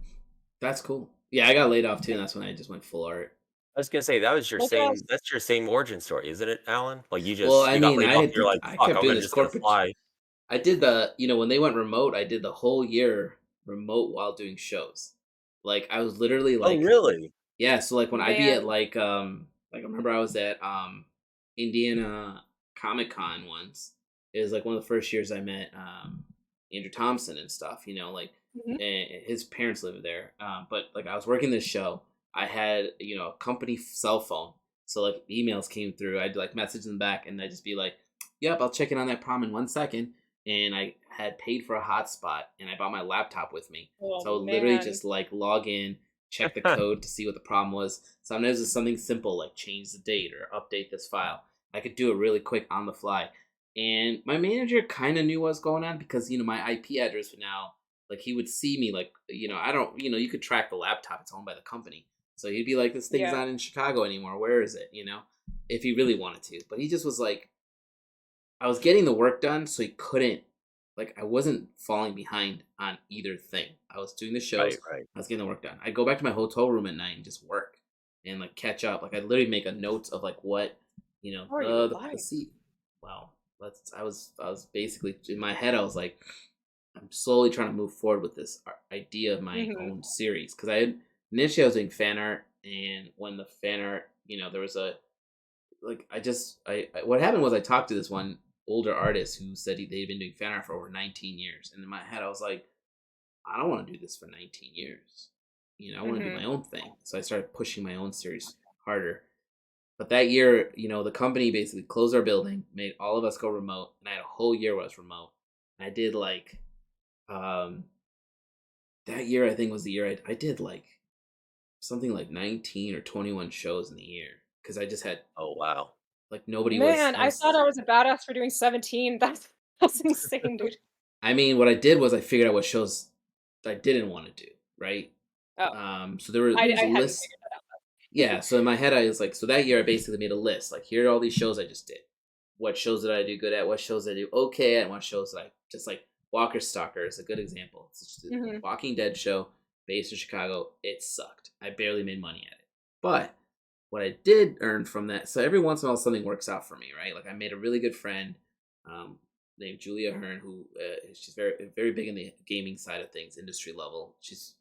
That's cool. Yeah, I got laid off too, and
Thank
that's when I just went full art.
I was gonna say that was
Look at us.
that's your same origin story, isn't it, Alan? Like
Well, I
you got
mean,
laid off and you're like,
I
fuck,
kept
I'm
doing
gonna
this
just gonna
corporate.
fly.
I did when they went remote, I did the whole year remote while doing shows. Like I was literally
Oh
like,
really?
yeah. So like when I'd be at
Man,
like I remember I was at Indiana Comic Con once. It was like one of the first years I met Andrew Thompson and stuff.
mhm.
And his parents lived there. But like I was working this show, I had a company cell phone, so like emails came through. I'd like message them back, and I'd just be like, "Yep, I'll check in on that prom in 1 second." And I had paid for a hotspot, and I brought my laptop with me,
Oh
so I would literally
man.
just like log in, check the code to see what the problem was. Sometimes it's something simple like change the date or update this file. I could do it really quick on the fly. And my manager kind of knew what was going on because my IP address would now like he would see me like I don't you could track the laptop, it's owned by the company, So he'd be like, this thing's not in Chicago anymore. Where is it? You know, if he really wanted to. But he just was like, I was getting the work done, so he couldn't, like, I wasn't falling behind on either thing. I was doing the shows.
Right.
I was getting the work done. I'd go back to my hotel room at night and just work and like catch up. Like I'd literally make a note of like what, you know, the seat. Wow. I was basically in my head. I was like, I'm slowly trying to move forward with this idea of my own series because initially I was doing fan art, and when the fan art, you know, there was a like what happened was I talked to this one older artist who said they'd been doing fan art for over 19 years, and in my head I was like, I don't want to do this for 19 years. You know, I want to do my own thing. So I started pushing my own series harder. But that year, you know, the company basically closed our building, made all of us go remote, and I had a whole year where I was remote. And I did like, that year I think was the year I did like something like 19 or 21 shows in the year because I just had,
Oh wow,
like nobody
Man, I thought I was a badass for doing 17. That's insane, dude.
I mean, what I did was I figured out what shows I didn't want to do, right?
Oh.
So there was
I
a
hadn't
list.
figured that out.
Yeah, so in my head I was like, so that year I basically made a list. Like, here are all these shows I just did. What shows did I do good at? What shows did I do okay at? And what shows did I just like Walker Stalker is a good example. It's just a Walking Dead show based in Chicago. It sucked. I barely made money at it. But what I did earn from that, so every once in a while something works out for me, right? Like I made a really good friend named Julia Hearn, who she's very very big in the gaming side of things, industry level. She's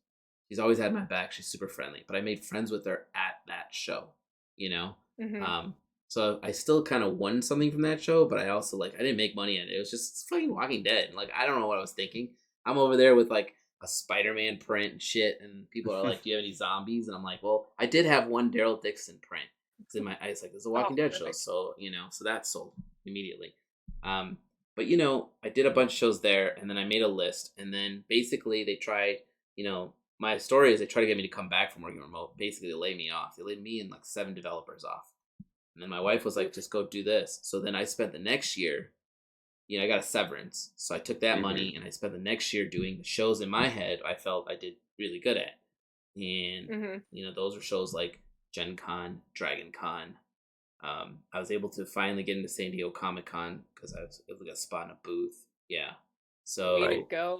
always had my back. She's super friendly. But I made friends with her at that show, you know? So I still kind of won something from that show, but I also, like, I didn't make money at it. It was just fucking Walking Dead. Like, I don't know what I was thinking. I'm over there with, like, a Spider-Man print and shit, and people are like, do you have any zombies? And I'm like, well, I did have one Daryl Dixon print. It's in my eyes, like, there's a Walking Dead show, so, you know, so that sold immediately. But, you know, I did a bunch of shows there, and then I made a list, and then basically they tried, you know, my story is they tried to get me to come back from working remote. Basically, they laid me off. They laid me and like 7 developers off. And then my wife was like, just go do this. So then I spent the next year, you know, I got a severance. So I took that money and I spent the next year doing the shows in my head I felt I did really good at. And, you know, those were shows like Gen Con, Dragon Con. I was able to finally get into San Diego Comic Con because I was able to get a spot in a booth. Yeah. So
way to go.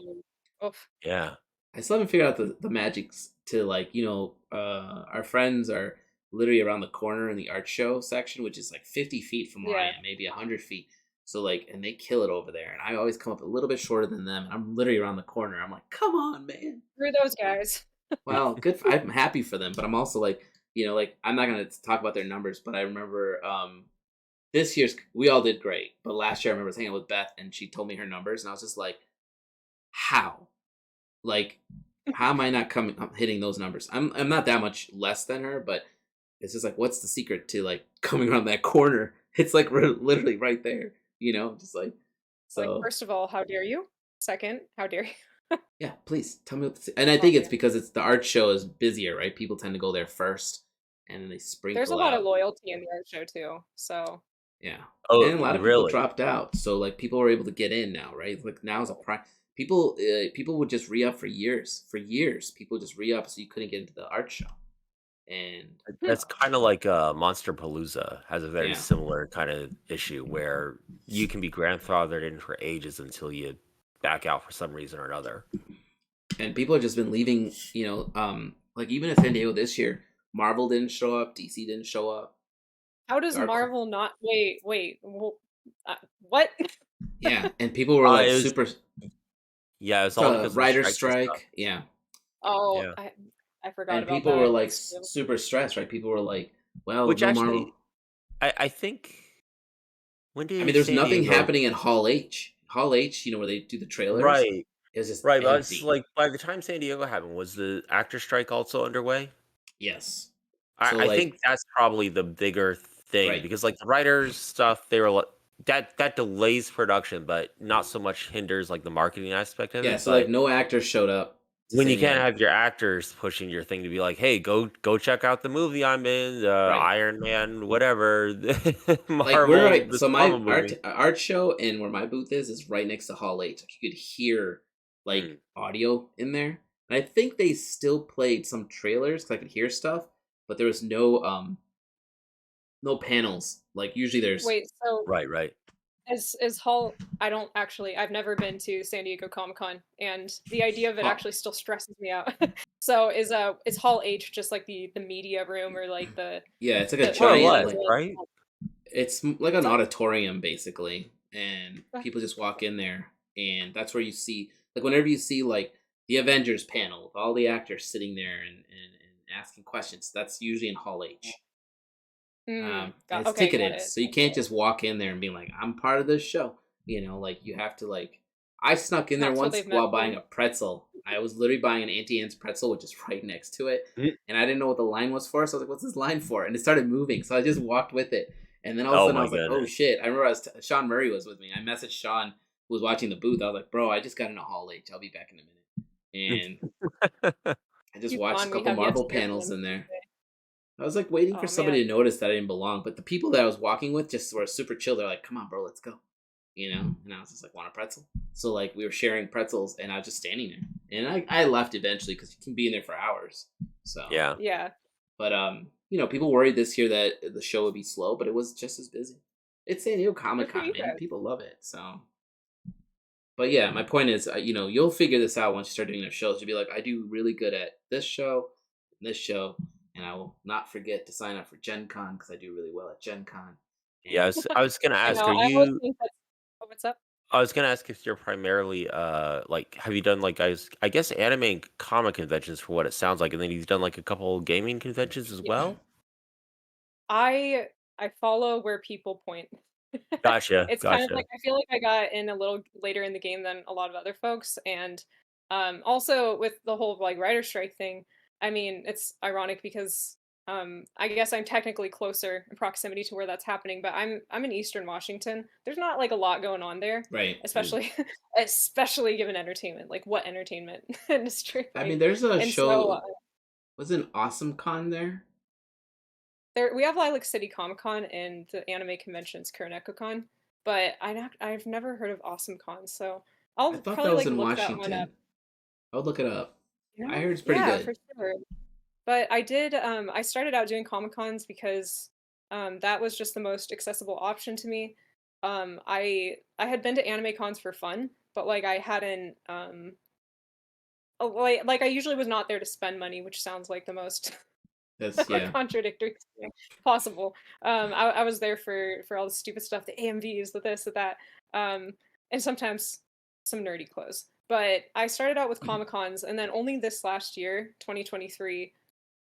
Oof.
yeah.
I still haven't figured out the magics to, like, you know, our friends are literally around the corner in the art show section, which is like 50 feet from where I am, maybe 100 feet. So like, and they kill it over there. And I always come up a little bit shorter than them. And I'm literally around the corner. I'm like, come on, man.
Screw those guys.
Well, good. I'm happy for them, but I'm also like, you know, like, I'm not going to talk about their numbers, but I remember this year's, we all did great. But last year I remember I was hanging out with Beth and she told me her numbers and I was just like, how? Like, how am I not hitting those numbers? I'm not that much less than her, but it's just like, what's the secret to like coming around that corner? It's like literally right there, you know, just like, so.
Like, first of all, how dare you? Second, how dare you?
Yeah, please tell me what and I think it's because it's the art show is busier, right? People tend to go there first and then they sprinkle
There's a lot of loyalty in the art show too, so.
Yeah.
Oh,
and a lot of people dropped out, so like people are able to get in now, right? Like now is a prime. People would just re-up for years. For years, people just re-up so you couldn't get into the art show. And
that's kind of like Monster Palooza has a very similar kind of issue where you can be grandfathered in for ages until you back out for some reason or another.
And people have just been leaving, you know, like even at San Diego this year, Marvel didn't show up, DC didn't show up.
How does Marvel not wait, what?
Yeah, and people were like super.
Yeah, it's all
writer strike. Yeah.
Oh, yeah. I forgot
and
about that.
And people were like super stressed, right? People were like, "Well,
which
no
actually,
Marvel."
I think. When did
I mean, there's nothing happening in Hall H. Hall H, you know, where they do the trailers.
Right.
It was just
right. But it's like by the time San Diego happened, was the actor strike also underway?
Yes.
So I think that's probably the bigger thing because like the writers stuff, they were like. That delays production, but not so much hinders like the marketing aspect of it.
Yeah, so like no actors showed up.
When you can't have your actors pushing your thing to be like, hey, go check out the movie I'm in, Iron Man, whatever. Marvel,
like we're right. So my art show and where my booth is right next to Hall H. Like you could hear like audio in there. And I think they still played some trailers because I could hear stuff. but there was no panels. Like usually there's
Wait, so
Right.
is Hall? I've never been to San Diego Comic Con, and the idea of it
Hall,
actually still stresses me out. So is Hall H just like the media room or like
yeah, it's like a
the
More or
giant
main?
less,
like
right?
it's like an
What's up?
auditorium basically, and people just walk in there, and that's where you see like whenever you see like the Avengers panel with all the actors sitting there and asking questions, that's usually in Hall H. And it's
Okay, got
ticketed,
it.
so you can't just walk in there and be like, "I'm part of this show." Like you have to like. I snuck in there
Not till
once
they've met
while buying
you.
a pretzel. I was literally buying an Auntie Anne's pretzel, which is right next to it,
Mm.
and I didn't know what the line was for. So I was like, "What's this line for?" And it started moving, so I just walked with it. And then all of a
Oh
sudden, I
my
was like, "Oh
goodness.
shit!" I remember Sean Murray was with me. I messaged Sean, who was watching the booth. I was like, "Bro, I just got in a Hall H. I'll be back in a minute." And I just
You
watched a
gone? We
couple
have yet
Marvel
to hear from
panels
them
in there.
Tuesday.
I was like waiting for
Oh
somebody
man.
to notice that I didn't belong, but the people that I was walking with just were super chill. They're like, "Come on, bro, let's go," And I was just like, "Want a pretzel?" So like we were sharing pretzels, and I was just standing there, and I left eventually because you can be in there for hours. So,
Yeah.
Yeah.
but people worried this year that the show would be slow, but it was just as busy. It's San Diego Comic
Good for
Con,
you
man.
guys.
People love it. So, but yeah, my point is, you'll figure this out once you start doing their shows. You'll be like, I do really good at this show, and I will not forget to sign up for Gen Con because I do really well at Gen Con.
Yeah,
And
I was gonna
I
ask,
know.
are
I always
you
think that's. Oh, what's up?
I was gonna ask if you're primarily like have you done like I guess anime and comic conventions for what it sounds like, and then you've done like a couple gaming conventions as
Yeah.
well?
I I follow where people point.
Gotcha,
It's kind of
gotcha.
like I feel like I got in a little later in the game than a lot of other folks, and also with the whole like writer strike thing. I mean, it's ironic because I guess I'm technically closer in proximity to where that's happening, but I'm in Eastern Washington. There's not like a lot going on there,
right.
Mm.
especially especially given entertainment. Like what entertainment industry?
I mean,
Like,
there's a
and so
show. Was an Awesome Con there?
there we have Lilac City Comic Con and the anime conventions Con, but I've never heard of Awesome Con, so
I
I'll
thought that
probably
was
like
in
look that one up.
Washington. I would look it up. I heard it's pretty
Yeah,
good.
for sure. But I started out doing Comic Cons because that was just the most accessible option to me. I had been to anime cons for fun, but like I hadn't like I usually was not there to spend money, which sounds like the most
That's yeah.
contradictory thing possible. I was there for all the stupid stuff, the AMVs, the this, the that, and sometimes some nerdy clothes. But I started out with Comic Cons, and then only this last year, 2023.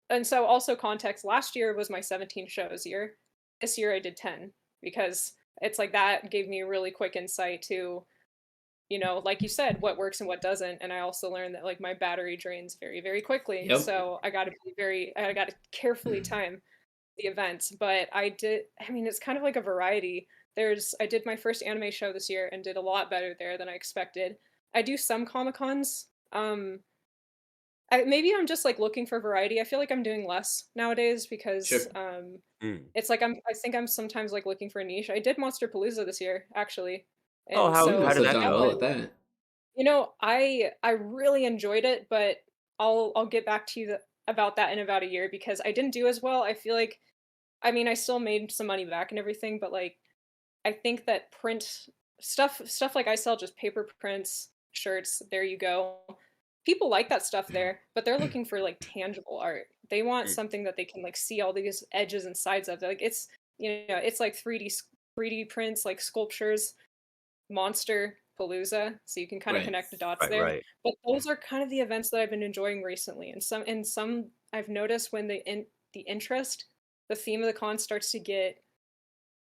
And so, also context: last year was my 17 shows year. This year I did 10 because it's like that gave me a really quick insight to like you said, what works and what doesn't. And I also learned that like my battery drains very, very quickly.
Yep.
So I got to carefully time the events. But I mean, it's kind of like a variety. I did my first anime show this year and did a lot better there than I expected. I do some Comic Cons. Maybe I'm just like looking for variety. I feel like I'm doing less nowadays
Sure.
because
Mm.
it's like I think I'm sometimes like looking for a niche. I did Monster Palooza this year, actually.
Oh,
And
how
You
so
how
must
did
have
that
done
that
well
go?
was
at that.
I really enjoyed it, but I'll get back to you about that in about a year because I didn't do as well. I feel like I mean, I still made some money back and everything, but like I think that print stuff like I sell just paper prints, shirts, there you go. People like that stuff there, but they're looking for like tangible art. They want
Mm.
something that they can like see all these edges and sides of. Like it's like 3D prints, like sculptures, Monster Palooza, so you can kind of
Right.
connect the dots
Right,
there.
right.
But those are kind of the events that I've been enjoying recently. And some I've noticed when the interest, the theme of the con starts to get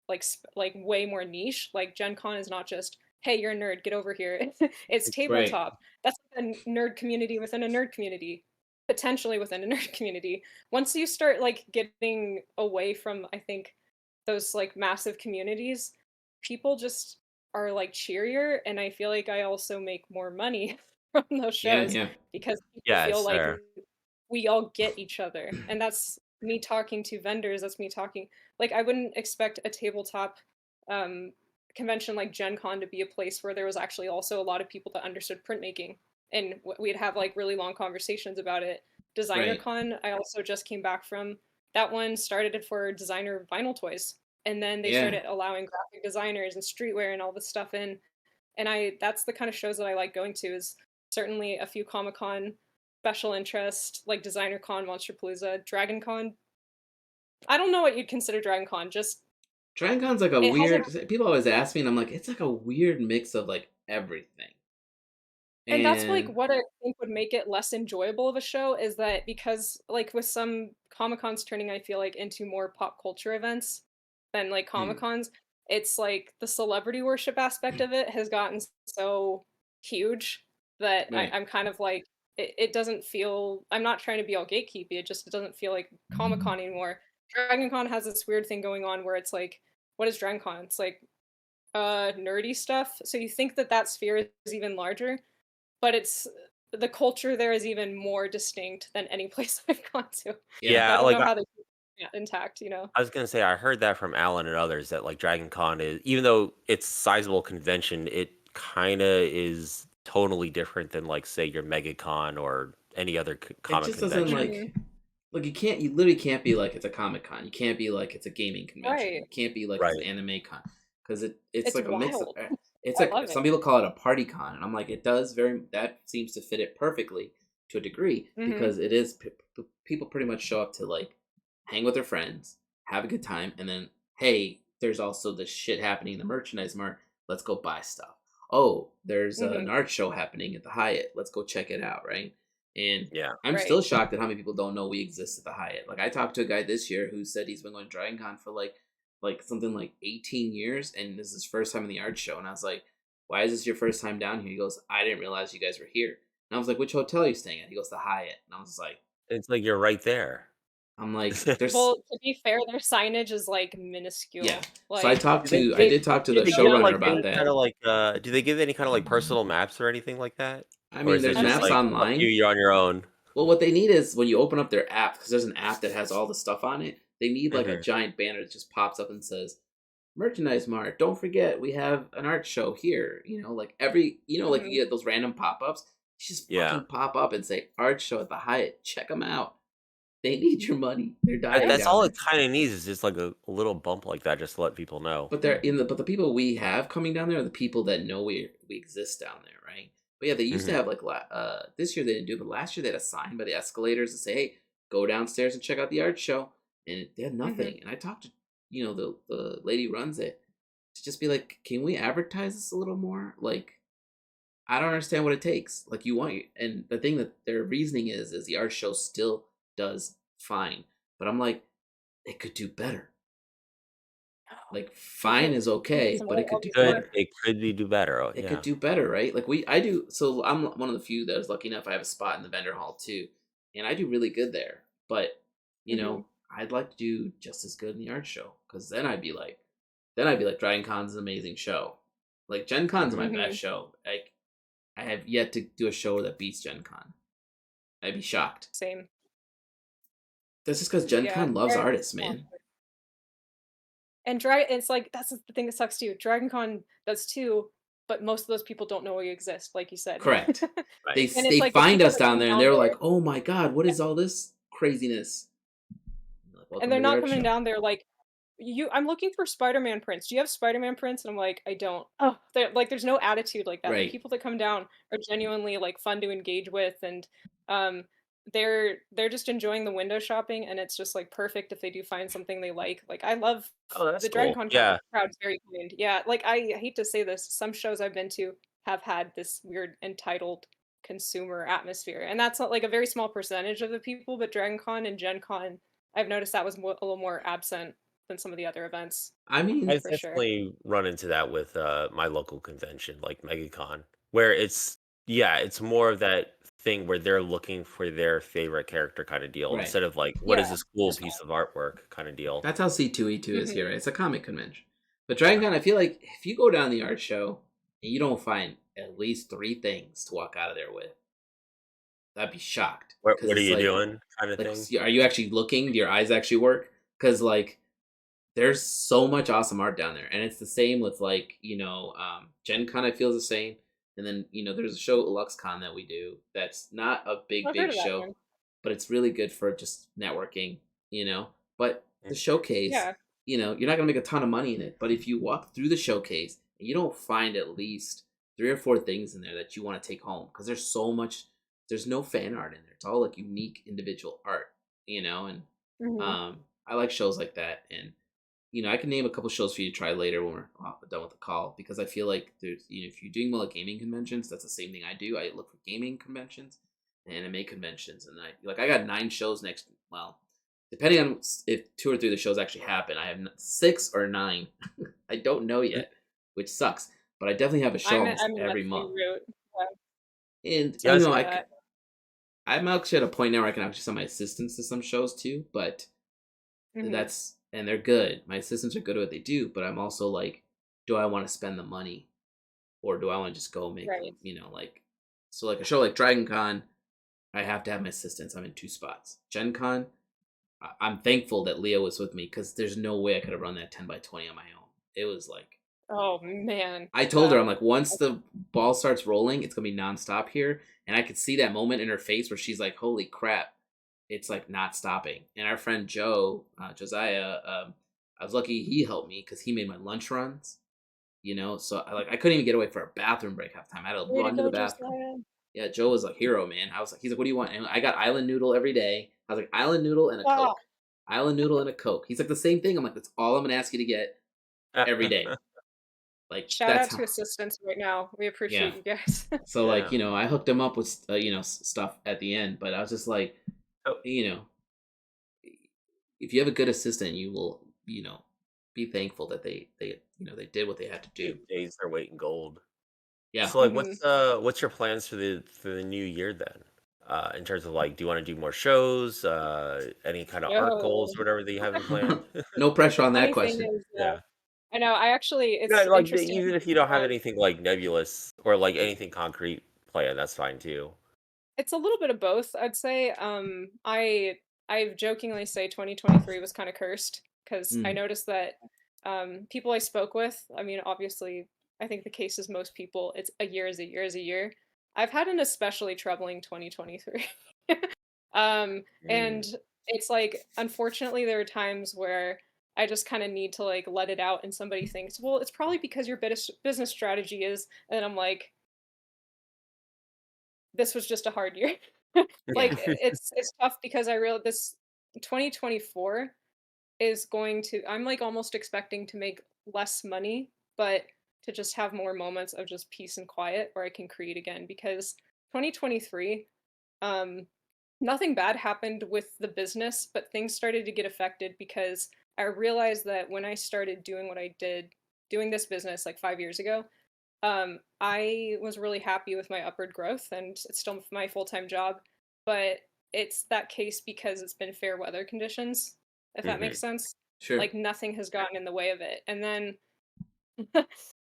like way more niche. Like Gen Con is not just, hey, you're a nerd, get over here. It's
Right.
tabletop. That's like a nerd community within a nerd community, potentially within a nerd community. Once you start like getting away from, I think, those like massive communities, people just are like cheerier, and I feel like I also make more money from those
Yeah.
shows
Yeah.
because people
Yeah,
feel
it's
like
fair.
we all get each other. And that's me talking to vendors, that's me talking like I wouldn't expect a tabletop um convention like Gen Con to be a place where there was actually also a lot of people that understood printmaking, and we'd have like really long conversations about it. Designer
Right.
Con, I also just came back from. that one started for designer vinyl toys, and then they
Yeah.
started allowing graphic designers and streetwear and all this stuff in. And that's the kind of shows that I like going to, is certainly a few Comic Con special interest, like Designer Con, Monsterpalooza, Dragon Con. I don't know what you'd consider Dragon Con, just
Dragon Con's like a
it has a
weird. People always ask me, and I'm like, it's like a weird mix of like everything.
and that's like
And
what I think would make it less enjoyable of a show, is that because like with some Comic Cons turning, I feel like, into more pop culture events than like Comic
mm,
Cons, it's like the celebrity worship aspect of it has gotten so huge that
right,
I'm kind of like it doesn't feel, I'm not trying to be all gatekeepy, it doesn't feel like Comic Con anymore. Dragon Con has this weird thing going on where it's like, what is Dragon Con? It's like nerdy stuff. So you think that that sphere is even larger, but it's the culture there is even more distinct than any place I've gone to.
yeah,
So I
Yeah,
don't
like
know how they keep that intact, you know?
I was gonna say, I heard that from Alan and others that like Dragon Con is, even though it's a sizable convention, it kind of is totally different than like say your MegaCon or any other
it
comic
just doesn't
convention.
Mhm.
like you literally can't be like it's a Comic Con. You can't be like it's a gaming convention.
Right.
You can't be like it's an
Right.
anime con because it's
It's
like a mix of.
wild.
It's
I
like
love it.
some people call it a party con, and I'm like, it does very. That seems to fit it perfectly to a degree
Mhm.
because it is people pretty much show up to like hang with their friends, have a good time, and then hey, there's also this shit happening in the merchandise mart. Let's go buy stuff. Oh, there's an
Mhm.
art show happening at the Hyatt. Let's go check it out, right? And
Yeah.
I'm
Right.
still shocked at how many people don't know we exist at the Hyatt. Like I talked to a guy this year who said he's been going to Dragon Con for like something like 18 years, and this is his first time in the art show. And I was like, "Why is this your first time down here?" He goes, "I didn't realize you guys were here." And I was like, "Which hotel are you staying at?" He goes, "The Hyatt." And I was like,
It's like you're right there.
"I'm like, there's
Well, to be fair, their signage is like
yeah."
minuscule.
So I
Like
talked
Do they
to I
give
did talk to
do
the
they give
showrunner
like
about
any kind
that.
of like do they give any kind of like personal maps or anything like that?
I
Or
mean,
is it
there's
I don't
just
maps
think
like
so.
up to you,
online.
you're on your own?
Well, what they need is when you open up their app, because there's an app that has all the stuff on it. They need like a
Hmm.
giant banner that just pops up and says merchandise mart. Don't forget, we have an art show here. Like like you
Mhm.
get those random pop ups. Just
Yeah.
fucking pop up and say art show at the Hyatt. Check them out. They need your money. They're
That,
dying
Yeah.
that's
down
all
there.
it kind of needs is just like a little bump like that, just to let people know.
But the people we have coming down there are the people that know we exist down there, right? But yeah, they used to
Hmm.
have like this year they didn't do, but last year they had a sign by the escalators to say, "Hey, go downstairs and check out the art show," and they had
Mhm.
nothing. And I talked to the lady who runs it to just be like, "Can we advertise this a little more? Like, I don't understand what it takes. Like, and the thing that their reasoning is the art show still does fine, but I'm like, it could do better. Like,
They
fine is
can get
okay,
some
but
more
it could do
Could
better."
LVP.
it could be do better? Oh,
It could
yeah.
do better, right? Like I do. So I'm one of the few that was lucky enough. I have a spot in the vendor hall too, and I do really good there. But
Mhm.
I'd like to do just as good in the art show because then I'd be like, Dragon Con's an amazing show. Like Gen Con's my
Hmm.
best
Mhm.
show. Like I have yet to do a show that beats Gen Con. I'd be shocked.
Same.
That's just because Gen
Yeah.
Con loves
They're
artists, man.
awesome. And it's like that's the thing that sucks too. Dragon Con does too, but most of those people don't know we exist, like you said.
Correct.
Right.
They
And it's
they
like the
find
people
us
that
down
come
there and
down
they're
there,
like, "Oh my god, what
yeah,
is all this craziness?" I'm like,
and
welcome
they're
to the
not
art
coming
show.
down there like, I'm looking for Spider-Man prints. Do you have Spider-Man prints? And I'm like, I don't. Oh, they're like, there's no attitude like that. The
Right.
people that come down are genuinely like fun to engage with, and um, they're just enjoying the window shopping, and it's just like perfect if they do find something they like. Like I love
Oh, that's
the Dragon
cool.
Con
Yeah.
crowd's very kind. Yeah, like I hate to say this, some shows I've been to have had this weird entitled consumer atmosphere, and that's not like a very small percentage of the people, but Dragon Con and Gen Con, I've noticed that was a little more absent than some of the other events,
I mean,
I've
for sure.
definitely run into that with my local convention, like MegaCon, where it's more of that thing where they're looking for their favorite character kind of deal
right.
instead of like what is
Yeah.
this cool piece of artwork kind of deal.
That's how C2E2 is here.
Mhm.
Right? It's a comic convention. But
Yeah.
Dragon Con, I feel like if you go down the art show and you don't find at least three things to walk out of there with, I'd be shocked. Because
What are
it's
you doing kind of
like,
thing?
are you actually looking? Do your eyes actually work? Because like, there's so much awesome art down there, and it's the same with like Gen Con. I feel the same, and then there's a show LuxCon that we do that's not a big
I've heard
big
of that
show,
one.
but it's really good for just networking. You know, But the showcase,
Yeah.
you're not gonna make a ton of money in it. But if you walk through the showcase and you don't find at least 3 or 4 things in there that you want to take home, because there's so much, there's no fan art in there. It's all like unique individual art, and
Hmm.
I like shows like that. And I can name a couple shows for you to try later when we're done with the call, because I feel like there's, if you're doing well at gaming conventions, that's the same thing I do. I look for gaming conventions and anime conventions, and I got 9 shows next. Well, depending on if 2 or 3 of the shows actually happen, I have 6 or 9. I don't know yet, which sucks. But I definitely have a show almost
I'm in that
every
same
month,
route.
and
Yeah, I was-
Yeah.
I'm actually at a point now where I can actually send my assistants to some shows too, but
Hmm.
and they're good. My assistants are good at what they do, but I'm also like, do I want to spend the money, or do I want to just go make
Right.
them? So like a show like Dragon Con, I have to have my assistants. I'm in 2 spots. Gen Con, I'm thankful that Leo was with me, because there's no way I could have run that 10x20 on my own. It was like,
Oh man.
I told her,
Yeah.
I'm like, once the ball starts rolling, it's gonna be nonstop here, and I could see that moment in her face where she's like, "Holy crap, it's like not stopping." And our friend Joe, Josiah, I was lucky he helped me because he made my lunch runs. So I couldn't even get away for a bathroom break half the time. I had to
Way to
run to the
go,
bathroom.
Josiah.
Yeah, Joe was a hero, man. He's like, "What do you want?" And I got island noodle every day. I was like, "Island noodle and a
Ah,
Coke, island noodle and a Coke." He's like, "The same thing." I'm like, "That's all I'm gonna ask you to get every day." Like
shout
that's
out
how.
to assistants right now. We
Yeah.
appreciate you guys.
So like,
yeah.
I hooked him up with stuff at the end, but I was just like,
Oh,
you know, if you have a good assistant, you will, be thankful that they did what they had to do.
days their weight in gold.
Yeah.
So like
Hmm.
what's your plans for the new year then? In terms of like do you want to do more shows, any kind of art goals
Yo.
or whatever that you have in plan?
No pressure
The
on that
funny thing
question.
is,
Yeah.
I know I actually
Yeah,
it's
like
interesting
even if you don't have
because
anything like nebulous or like anything concrete planned, that's fine too.
it's a little bit of both, I'd say. I jokingly say 2023 was kind of cursed because I
Mm.
noticed that people I spoke with, I mean, obviously, I think the case is most people, it's a year is a year is a year. I've had an especially troubling 2023. And
Mm.
it's like, unfortunately, there are times where I just kind of need to like let it out, and somebody thinks, well, it's probably because your business strategy is, and I'm like, this was just a hard year.
Yeah.
Like it's tough because I realized this 2024 is going to I'm like almost expecting to make less money, but to just have more moments of just peace and quiet where I can create again because 2023 um nothing bad happened with the business, but things started to get affected because I realized that when I started doing what I did, doing this business like 5 years ago, I was really happy with my upward growth and it's still my full-time job, but it's that case because it's been fair weather conditions, if that
Hmm.
makes sense.
Sure.
Like nothing has gotten in the way of it. And then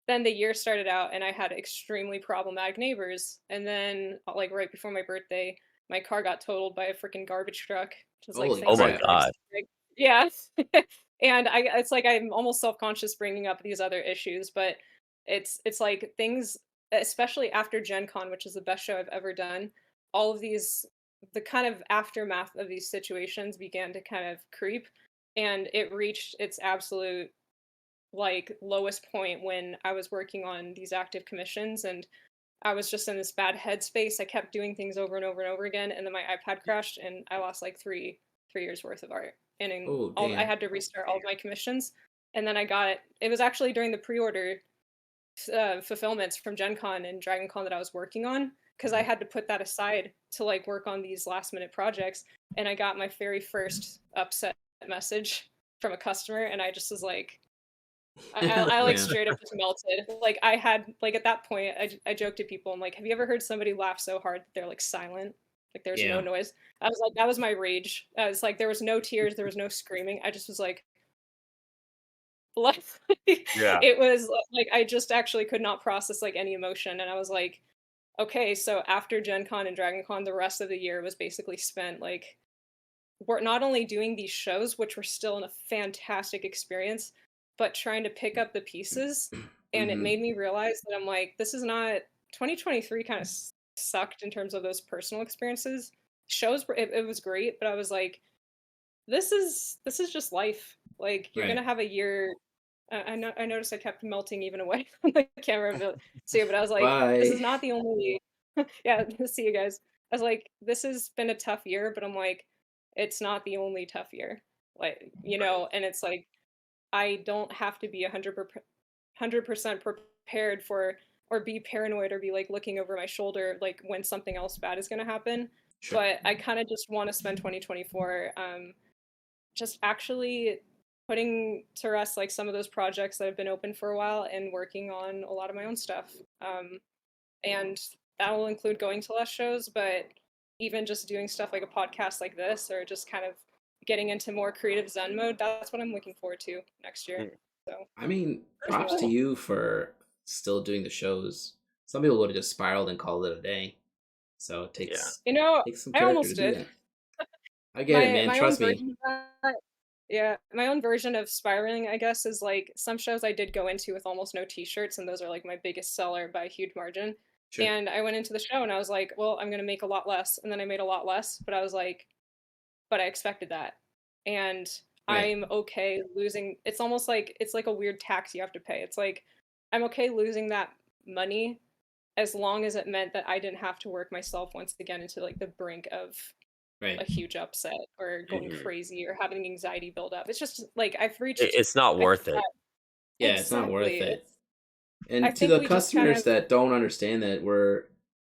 then the year started out and I had extremely problematic neighbors. And then like right before my birthday, my car got totaled by a freaking garbage truck, which is like
Holy
Oh
thanks
my
to
crap.
like
god.
yeah. And it's like I'm almost self-conscious bringing up these other issues, but it's like things, especially after Gen Con, which is the best show I've ever done, all of these the kind of aftermath of these situations began to kind of creep, and it reached its absolute like lowest point when I was working on these active commissions and I was just in this bad headspace. I kept doing things over and over and over again, and then my iPad crashed, and I lost like three years worth of art. And in
Oh
all, I
damn.
had to restart all of my commissions. And then I got it. It was actually during the pre-order fulfillments from Gen Con and Dragon Con that I was working on because I
Mhm.
had to put that aside to like work on these last minute projects. And I got my very first upset message from a customer, and I just was like, I like
Yeah.
straight up just melted. Like I had like at that point, I joked to people. I'm like, have you ever heard somebody laugh so hard that they're like silent? Like there's no
Yeah.
noise. I was like, that was my rage. I was like, there was no tears, there was no screaming. I just was like, like
Yeah.
it was like I just actually could not process like any emotion, and I was like, okay, so after Gen Con and Dragon Con, the rest of the year was basically spent like we're not only doing these shows, which were still in a fantastic experience, but trying to pick up the pieces. And it
Mm-hmm.
made me realize that I'm like, this is not 2023 kind of sucked in terms of those personal experiences. Shows were, it was great, but I was like, this is just life. Like you're
Right.
gonna have a year. I noticed I kept melting even away from the camera, but see, but I was like, this is
Bye.
not the only. Yeah, see you guys. I was like, this has been a tough year, but I'm like, it's not the only tough year. Like,
Right.
and it's like I don't have to be 100% prepared for or be paranoid or be like looking over my shoulder like when something else bad is going to happen.
Sure.
But I kind of just want to spend 2024 just actually putting to rest like some of those projects that have been open for a while and working on a lot of my own stuff. And that will include going to less shows, but even just doing stuff like a podcast like this or just kind of getting into more creative zen mode, that's what I'm looking forward to next year.
Mm.
So
I mean,
Very
props to
cool.
you for still doing the shows. Some people would have just spiraled and called it a day. So it
Yeah.
takes some
I
character to
almost
do
did.
that. I get it, man.
My own
Trust me.
version of that. Yeah, my own version of spiraling, I guess, is like some shows I did go into with almost no t-shirts, and those are like my biggest seller by a huge margin.
Sure.
And I went into the show and I was like, well, I'm gonna make a lot less, and then I made a lot less, but I was like, but I expected that. And
Right.
I'm okay losing. It's almost like it's like a weird tax you have to pay. It's like I'm okay losing that money as long as it meant that I didn't have to work myself once again into like the brink of
Right.
a huge upset or going
Mhm.
crazy or having anxiety build up. It's just like I've reached
It's not
I think
worth it.
that
Yeah, it's not worth
exactly.
it.
I
And to
think
the
we just kind
customers
of
that don't understand that we're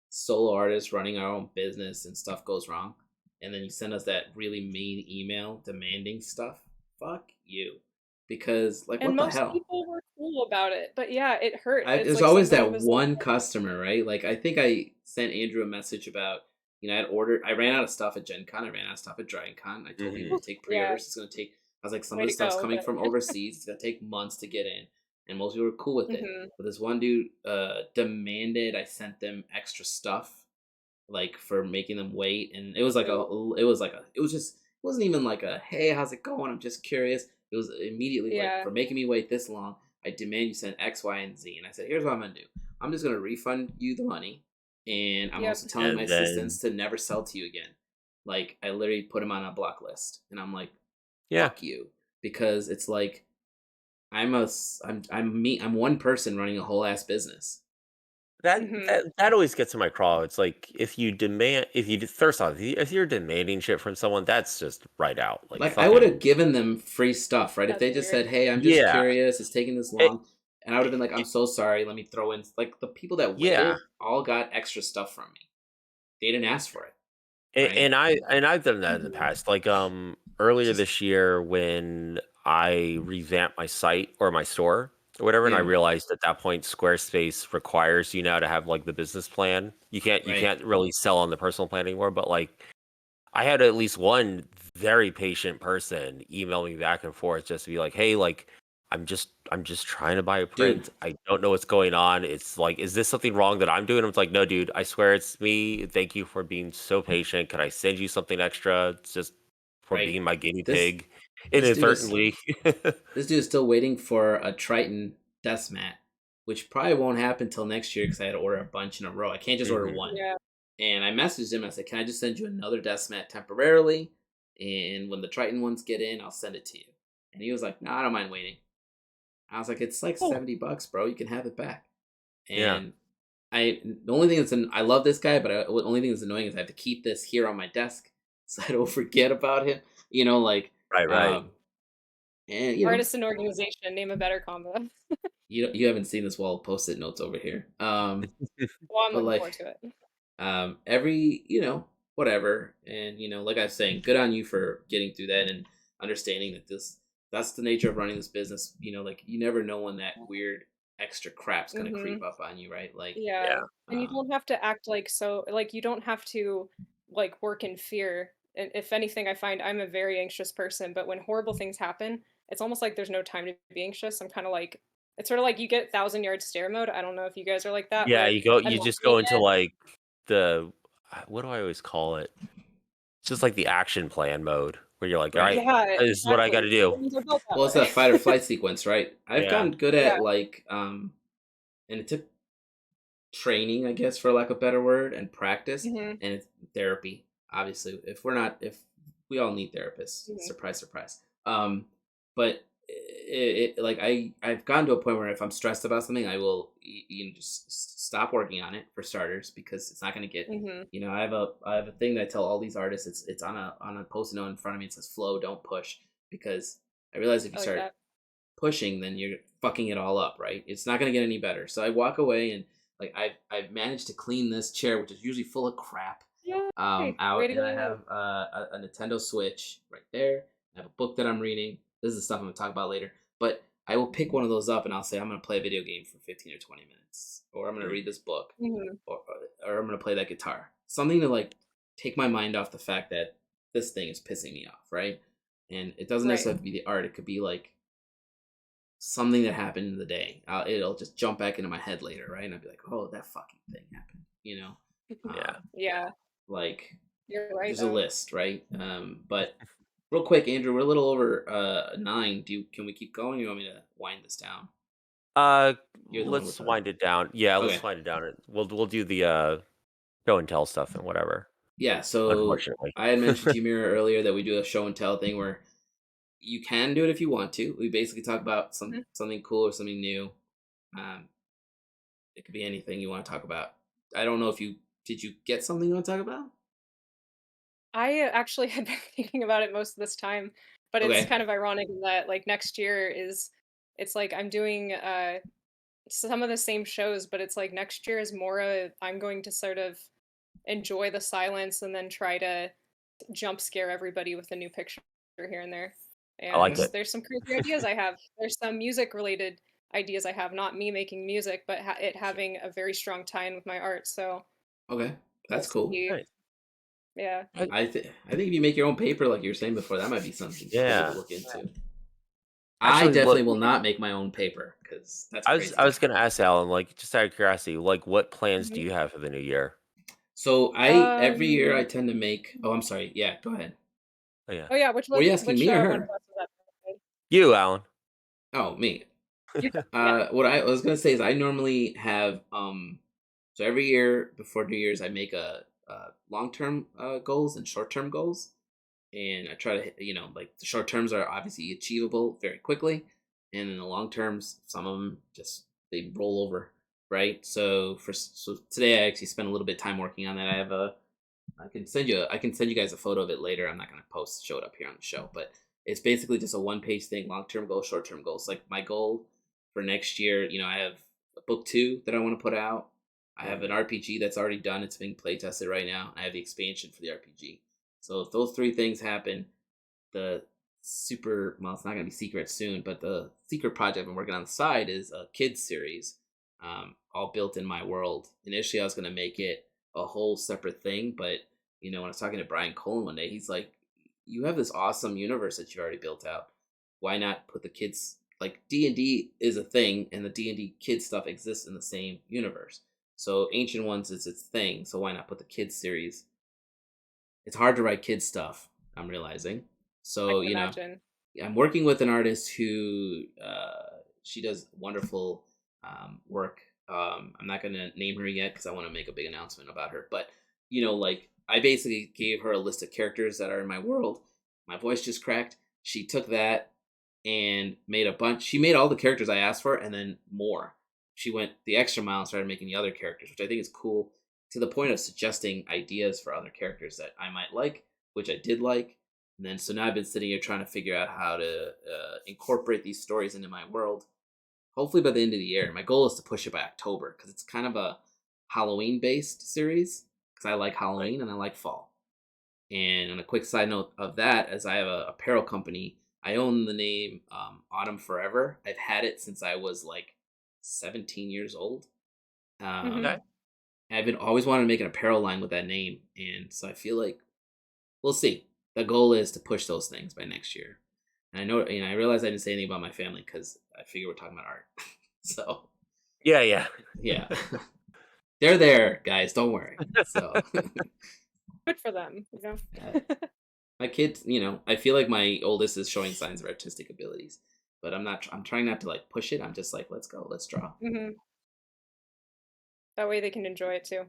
solo artists running our own business and stuff goes wrong, and then you send us that really mean email demanding stuff, fuck you. Because, like,
and
what the
most
hell?
people were cool about it. But yeah, it hurt. It's
There's
like
always
somebody
that
was like,
one customer, right? Like, I think I sent Andrew a message about, I ran out of stuff at Gen Con, I ran out of stuff at Dragon Con. I told people
Mhm.
to take pre
yeah,
orders. It's going to take, I was like, some of
way
the
to
stuff's
go.
coming
But
from overseas. It's going to take months to get in. And most people were cool with it.
mhm.
But this one dude demanded I sent them extra stuff, like for making them wait. And it was like it was just, it wasn't even like a, hey, how's it going? I'm just curious. It was immediately like,
Yeah,
for making me wait this long, I demand you send X, Y, and Z. And I said, here's what I'm going to do. I'm just going to refund you the money. And I'm
yep.
also telling my
And then
assistants to never sell to you again. Like, I literally put him on a block list. And I'm like,
yeah,
fuck you. Because it's like, I'm one person running a whole ass business.
Mhm.
that always gets in my craw. It's like if you first off, if you're demanding shit from someone, that's just right out. Like
Like, I would have
fucking
given them free stuff, right? If
That's
they just
weird.
said, "Hey, I'm just
yeah.
curious. It's taking this
It,
long," and I would have been like, "I'm so sorry. Let me throw in." Like, the people that
yeah.
waited all got extra stuff from me. They didn't ask for it,
And,
right?
I've done that in the
Mhm.
past. Like
It's
earlier
just
this year when I revamped my site or my store or whatever, and I
yeah,
realized at that point Squarespace requires you now to have like the business plan. You
right,
can't really sell on the personal plan anymore. But like I had at least one very patient person email me back and forth just to be like, "Hey, like I'm just trying to buy a
dude.
print. I don't know what's going on. It's like, is this something wrong that I'm doing?" I'm like, "No, dude. I swear it's me. Thank you for being so patient. Can I send you something extra just for
Right.
being my guinea
This
pig
this dude is
inadvertently?"
this dude is still waiting for a Triton desk mat, which probably won't happen till next year because I had to order a bunch in a row. I can't just order
hmm
one.
Yeah.
And I messaged him. I said, "Can I just send you another desk mat temporarily? And when the Triton ones get in, I'll send it to you." And he was like, "No, I don't mind waiting." I was like, "It's like
Oh,
$70, bro. You can have it back."
yeah.
And the only thing I love this guy, but the only thing that's annoying is I have to keep this here on my desk so I don't forget about him. Like,
Right, right.
um, and
Artist and organization, name a better combo.
you haven't seen this wall of post-it notes over here.
Well, I'm
But
looking
like,
forward to it.
every whatever, and like I was saying, good on you for getting through that and understanding that that's the nature of running this business. Like, you never know when that weird extra crap's gonna creep
Mhm.
up on you, right? Like,
Yeah.
Yeah.
And you
um,
don't have to act like so like you don't have to like work in fear. And if anything, I find I'm a very anxious person, but when horrible things happen, it's almost like there's no time to be anxious. I'm kind of like it's sort of like you get 1,000 yard stare mode. I don't know if you guys are like that,
Yeah,
where I'm
you just
laughing
go into
at
like the what do I always call it? It's just like the action plan mode where you're like, "All
right.
right,
yeah,
this is what I got
exactly.
to do."
Humans are built that
Well, it's
way.
that fight or flight sequence, right? I've
Yeah.
gotten good
Yeah.
at, like, and it took training, I guess, for lack of a better word, and practice,
Hmm.
and it's therapy. Obviously, if we all need therapists.
Mhm.
Surprise, surprise. But like I've gotten to a point where if I'm stressed about something, I will just stop working on it for starters because it's not going to get.
Mhm.
I have a thing that I tell all these artists. It's on a post-it note in front of me. It says "flow, don't push," because I realize if you
I like
start
that.
pushing, then you're fucking it all up, right? It's not gonna get any better. So I walk away and like I've managed to clean this chair, which is usually full of crap,
Yay! Way
out,
to
and I
go.
have a Nintendo Switch right there. I have a book that I'm reading. This is the stuff I'm gonna talk about later. But I will pick one of those up and I'll say I'm gonna play a video game for 15 or 20 minutes, or I'm gonna read this book,
Mhm.
or I'm gonna play that guitar. Something to like take my mind off the fact that this thing is pissing me off, right? And it doesn't
Right.
necessarily have to be the art. It could be like something that happened in the day. It'll just jump back into my head later, right? And I'll be like, "Oh, that fucking thing happened," you know.
Yeah.
Yeah,
Like
you're right
there's a
though.
list, right? But real quick, Andrew, we're a little over 9. Can we keep going? Or you want me to wind this down?
Uh,
You're the one with
let's
the
wind it down. Yeah, let's
okay.
wind it down. We'll do the show and tell stuff and whatever.
Yeah, so
Unfortunately.
I had mentioned to you, Mira, earlier that we do a show and tell thing where you can do it if you want to. We basically talk about
Mhm.
something cool or something new. Um, it could be anything you want to talk about. I don't know if you did you get something you want to talk about?
I actually had been thinking about it most of this time, but it's
Okay.
kind of ironic in that like next year it's like I'm doing some of the same shows, but it's like next year is more I'm going to sort of enjoy the silence and then try to jump scare everybody with a new picture here and there.
I like
And
Okay.
it.
there's some crazy ideas I have. There's some music related ideas I have, not me making music, but it
Sure.
having a very strong tie in with my art. So
Okay.
we'll
That's cool.
see.
Nice.
Yeah.
I think if you make your own paper, like you were saying before, that might be something cool to
Yeah.
look into. I
Actually,
definitely
look,
will not make my own paper because that's
I
crazy.
was gonna ask Alan, like, just out of curiosity, like, what plans do
Mhm.
you have for the new year?
So I every year I
Um.
tend to make. Oh, I'm sorry. Yeah, go ahead.
Oh yeah,
Oh yeah.
Were you asking
Which
me or
one of
her?
us was that?
you, Alan.
Oh, me.
You. Yeah.
What I was gonna say is I normally have so every year before New Year's I make a long term goals and short term goals, and I try to like the short terms are obviously achievable very quickly, and in the long terms some of them just they roll over, right? So today I actually spent a little bit of time working on that. I can send you guys a photo of it later. I'm not gonna show it up here on the show, but it's basically just a one page thing: long term goals, short term goals. Like my goal for next year, I have a book 2 that I want to put out. I have an
Mhm.
RPG that's already done. It's being play tested right now. I have the expansion for the RPG. So if those 3 things happen, the it's not gonna be secret soon, but the secret project I've been working on the side is a kids series, all built in my world. Initially, I was gonna make it a whole separate thing, but when I was talking to Brian Cohen one day, he's like, "You have this awesome universe that you already built out. Why not put the kids like D&D is a thing, and the D&D kids stuff exists in the same universe. So Ancient Ones is its thing. So why not put the kids series? It's hard to write kids stuff. I'm realizing.
I
So
can imagine.
I'm working with an artist who she does wonderful work. I'm not going to name her yet because I want to make a big announcement about her. But like I basically gave her a list of characters that are in my world. My voice just cracked. She took that and made a bunch. She made all the characters I asked for and then more. She went the extra mile and started making the other characters, which I think is cool to the point of suggesting ideas for other characters that I might like, which I did like. And then so now I've been sitting here trying to figure out how to incorporate these stories into my world. Hopefully by the end of the year. My goal is to push it by October because it's kind of a Halloween based series because I like
Right.
Halloween and I like fall. And on a quick side note of that, as I have a apparel company, I own the name Autumn Forever. I've had it since I was like 17 years old.
Hmm.
Okay.
Um, I've been always wanted to make an apparel line with that name, and so I feel like we'll see. The goal is to push those things by next year. And I know, I realize I didn't say anything about my family because I figure we're talking about art. So
Yeah, yeah.
yeah, they're there, guys. Don't worry. So
Good for them. You know.
uh, my kids, I feel like my oldest is showing signs of artistic abilities, but I'm not. I'm trying not to like push it. I'm just like, let's go, let's draw.
Hmm. That way they can enjoy it too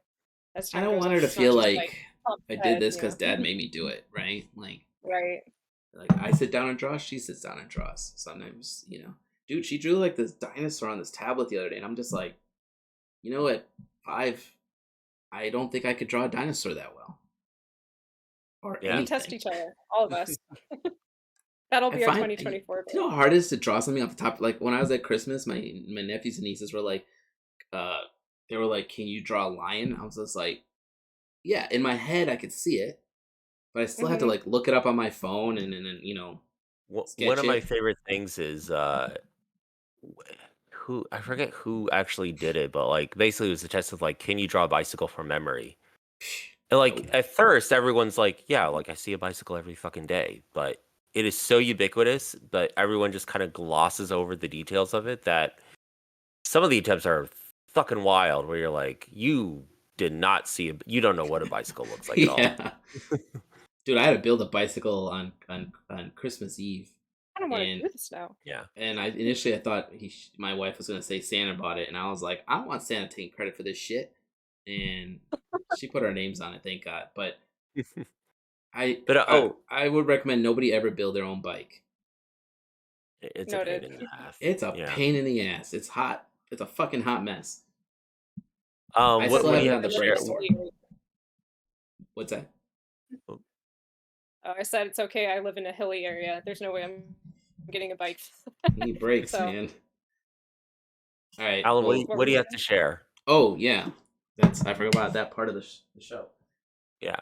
as
I
time
don't
goes
want
on.
her to
It's not
feel
just like
like
pop
I did
head.
this because
Yeah.
dad made me do it, right? Like
Right.
Like I sit down and draw, she sits down and draws. Sometimes, dude, she drew like this dinosaur on this tablet the other day, and I'm just like, at 5, I don't think I could draw a dinosaur that well or
Yeah.
We test
anything.
each other, all of us. That'll
I
be our
find,
2024
you know
goal.
how hard it is to draw something off the top. Like when I was at Christmas, my nephews and nieces were like, they were like, "Can you draw a lion?" I was just like, "Yeah." In my head, I could see it, but I still had to
Mhm.
like look it up on my phone and then
One
sketch
of my
it.
favorite things is who I forget who actually did it, but like basically it was a test of like, can you draw a bicycle from memory? And like
Nope.
at first everyone's like, yeah, like I see a bicycle every fucking day, but it is so ubiquitous, but everyone just kind of glosses over the details of it that some of the attempts are fucking wild where you're like, you did not see you don't know what a bicycle looks like at all.
Yeah, dude, I had to build a bicycle on Christmas Eve,
I don't want to
and
do this now.
Yeah.
I thought my wife was gonna say Santa bought it, and I was like, I don't want Santa taking credit for this shit, and she put our names on it, thank God. But I
But
I, I would recommend nobody ever build their own bike.
it's a pain
Noted.
in the ass.
It's a
Yeah.
pain in the ass. It's hot. It's a fucking hot mess. I
Also,
still
What
have
do
it
you
I
on
have
the
to
live
break
in
share?
a
store.
hilly area.
What's that?
I said it's okay. I live in a hilly area. There's no way I'm getting a bike.
You need breaks,
So
man. All right.
Alan,
that's
Well,
what
what
we're
do you have
doing.
to share?
oh yeah, I forgot about that part of the show.
Yeah.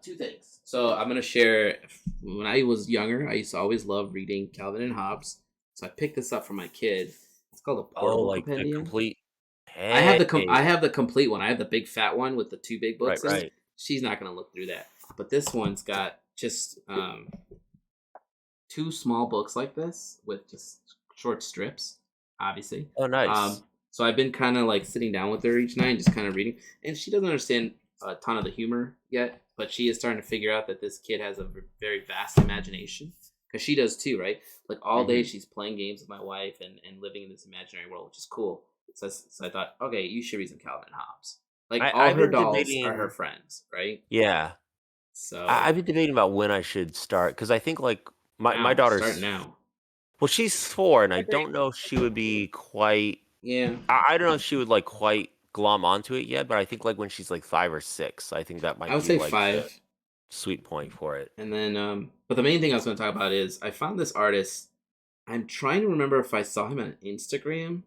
Two things. So I'm gonna share. When I was younger, I used to always love reading Calvin and Hobbes. So I picked this up for my kid. It's called a
Oh,
portable
like the
compendium.
complete
I
hey.
have the complete one. I have the big fat one with the 2 big
Right,
books in it.
right.
She's not gonna look through that. But this one's got just 2 small books like this with just short strips, obviously.
Oh, nice.
So I've been kind of like sitting down with her each night and just kind of reading. And she doesn't understand a ton of the humor yet, but she is starting to figure out that this kid has a very vast imagination. Because she does too, right? Like all day
Mhm.
she's playing games with my wife and living in this imaginary world, which is cool. So I thought, okay, you should read some Calvin and Hobbes. Like all
I've
her
been
dolls are her
debating.
friends, right?
Yeah,
So
I've been debating about when I should start because I think like my
start
daughter's
now.
well, she's 4, and I
Agreed.
don't know if she would be quite.
Yeah,
I don't know if she would like quite glom onto it yet, but I think like when she's like 5 or 6, I think that
I
might
would
be
say
like the
5.
sweet point for it.
And then, but the main thing I was going to talk about is I found this artist. I'm trying to remember if I saw him on Instagram.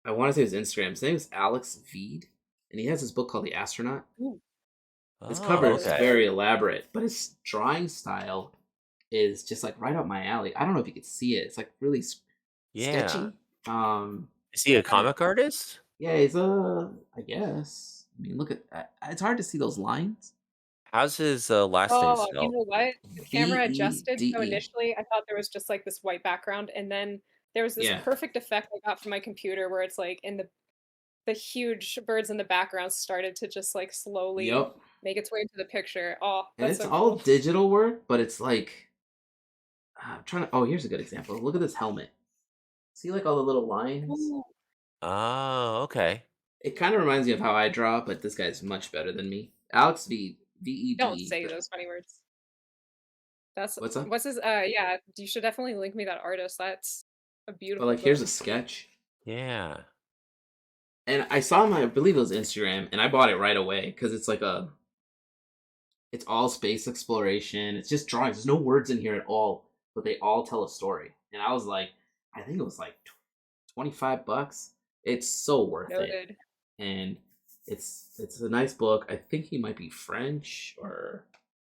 I want to say it was Instagram. His name is Alex Veed, and he has this book called The Astronaut.
Ooh,
His
Oh,
cover
never heard
is
of
okay.
it.
very elaborate, but his drawing style is just like right up my alley. I don't know if you could see it. It's like really
Yeah.
sketchy. Um,
Is he a
and
comic artist?
yeah, he's a. I guess. I mean, look at. It's hard to see those lines.
How's his last name
Oh, you
spelled?
know what? The camera adjusted, so
Vede.
initially I thought there was just like this white background, and then there was this
Yeah.
perfect effect I got from my computer where it's like in the huge birds in the background started to just like slowly
Yep.
make its way into the picture. Oh,
And
that's
it's
so
all
cool.
digital work, but it's like I'm trying to. Oh, here's a good example. Look at this helmet. See, like all the little lines.
Ooh,
Oh, okay.
It kind of reminds me of how I draw, but this guy's much better than me. Alex
don't
Ved
say
for sure.
those funny words. That's
What's up?
what's his yeah, you should definitely link me that artist. That's a
But
beautiful
like, here's a
book.
sketch,
Yeah.
and I saw him. I believe it was Instagram, and I bought it right away because it's all space exploration. It's just drawings. There's no words in here at all, but they all tell a story. And I was like, I think it was like $25. It's so worth it.
Noted.
And it's a nice book. I think he might be French or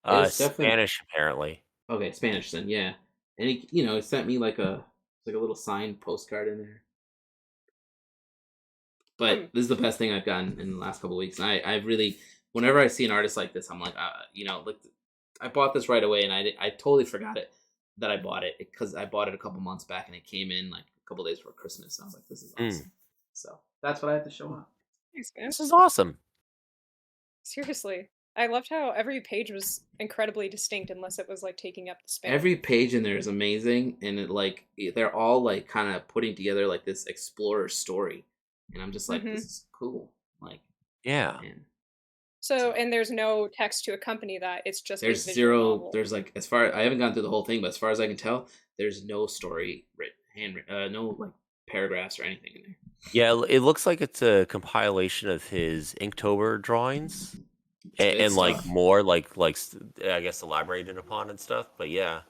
it's definitely
Spanish apparently.
okay, Spanish then, yeah. And he he sent me like a little signed postcard in there.
Hmm.
But this is the best thing I've gotten in the last couple of weeks. And I really whenever I see an artist like this, I'm like, like I bought this right away and I totally forgot it that I bought it because I bought it a couple months back and it came in like a couple days before Christmas. And I was like, this is awesome. So that's what I have to show off.
Thanks, man.
This is awesome.
Seriously. I loved how every page was incredibly distinct unless it was like taking up the span.
Every page in there is amazing, and they're all like kind of putting together like this explorer story, and I'm just like,
Mm-hmm.
this is cool. Like,
Yeah.
man,
So,
So
and there's no text to accompany that. It's just a
there's
visual
zero.
novel.
There's like as far I haven't gone through the whole thing, but as far as I can tell, there's no story written, no like paragraphs or anything in there.
Yeah, it looks like it's a compilation of his Inktober drawings
It's good
and like
stuff.
more I guess elaborated upon and stuff. But yeah,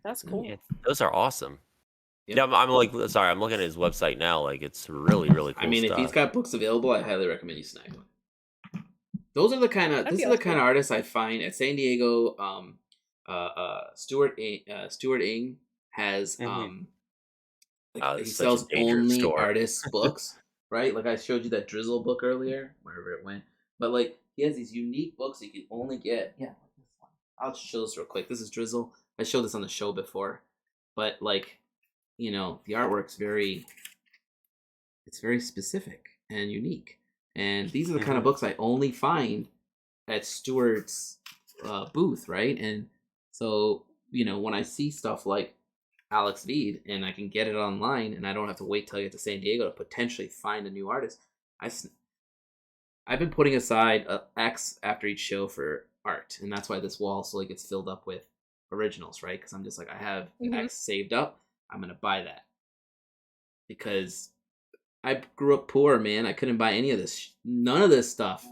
That's cool.
yeah, those are awesome.
Yep.
Yeah, I'm like sorry, I'm looking at his website now. Like it's really really cool
I mean, if he's
stuff.
got books available, I highly recommend you snag one. Those are the kind of
That'd
this
be
is the
awesome.
kind of artists I find at San Diego. Stuart Ing has
Mhm.
like he
It's such a
sells
dangerous
only
store.
artists books, right? Like I showed you that Drizzle book earlier, wherever it went. But like he has these unique books that you can only get. Yeah, like this one. I'll just show this real quick. This is Drizzle. I showed this on the show before, but like the artwork's it's very specific and unique. And these are the kind of
Mhm.
books I only find at Stewart's booth, right? And so, when I see stuff like Alex Veed and I can get it online and I don't have to wait till I get to San Diego to potentially find a new artist, I've been putting aside X after each show for art. And that's why this wall slowly gets filled up with originals, right? Because I'm just like, I have
Hmm.
X saved up. I'm going to buy that. Because I grew up poor, man. I couldn't buy any of this, none of this stuff,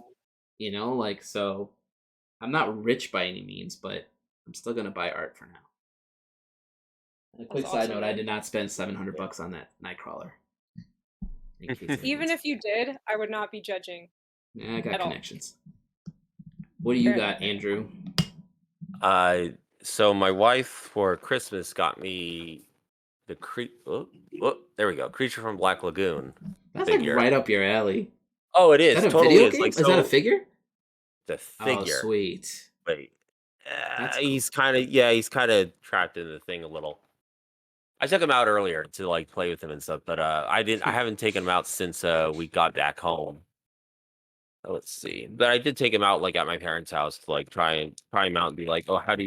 so I'm not rich by any means, but I'm still gonna buy art for now. And a
That's
quick side
awesome,
note: I
man.
did not spend $700 on that Nightcrawler. In case
Even
anyone's,
if you did, I would not be judging
yeah, I got
at all.
connections. What do you
Fair enough.
got, Andrew?
So my wife for Christmas got me the there we go, Creature from Black Lagoon
That's like
figure.
right up your alley.
Oh, it
Is
is
that a
totally
video
is
game?
like
Is that a
so
figure?
the
Oh,
figure.
sweet.
Wait,
That's cool.
he's kind of trapped in the thing a little. I took him out earlier to like play with him and stuff, but I haven't taken him out since we got back home. Let's see. But I did take him out like at my parents' house to like try him out and be like, oh, how do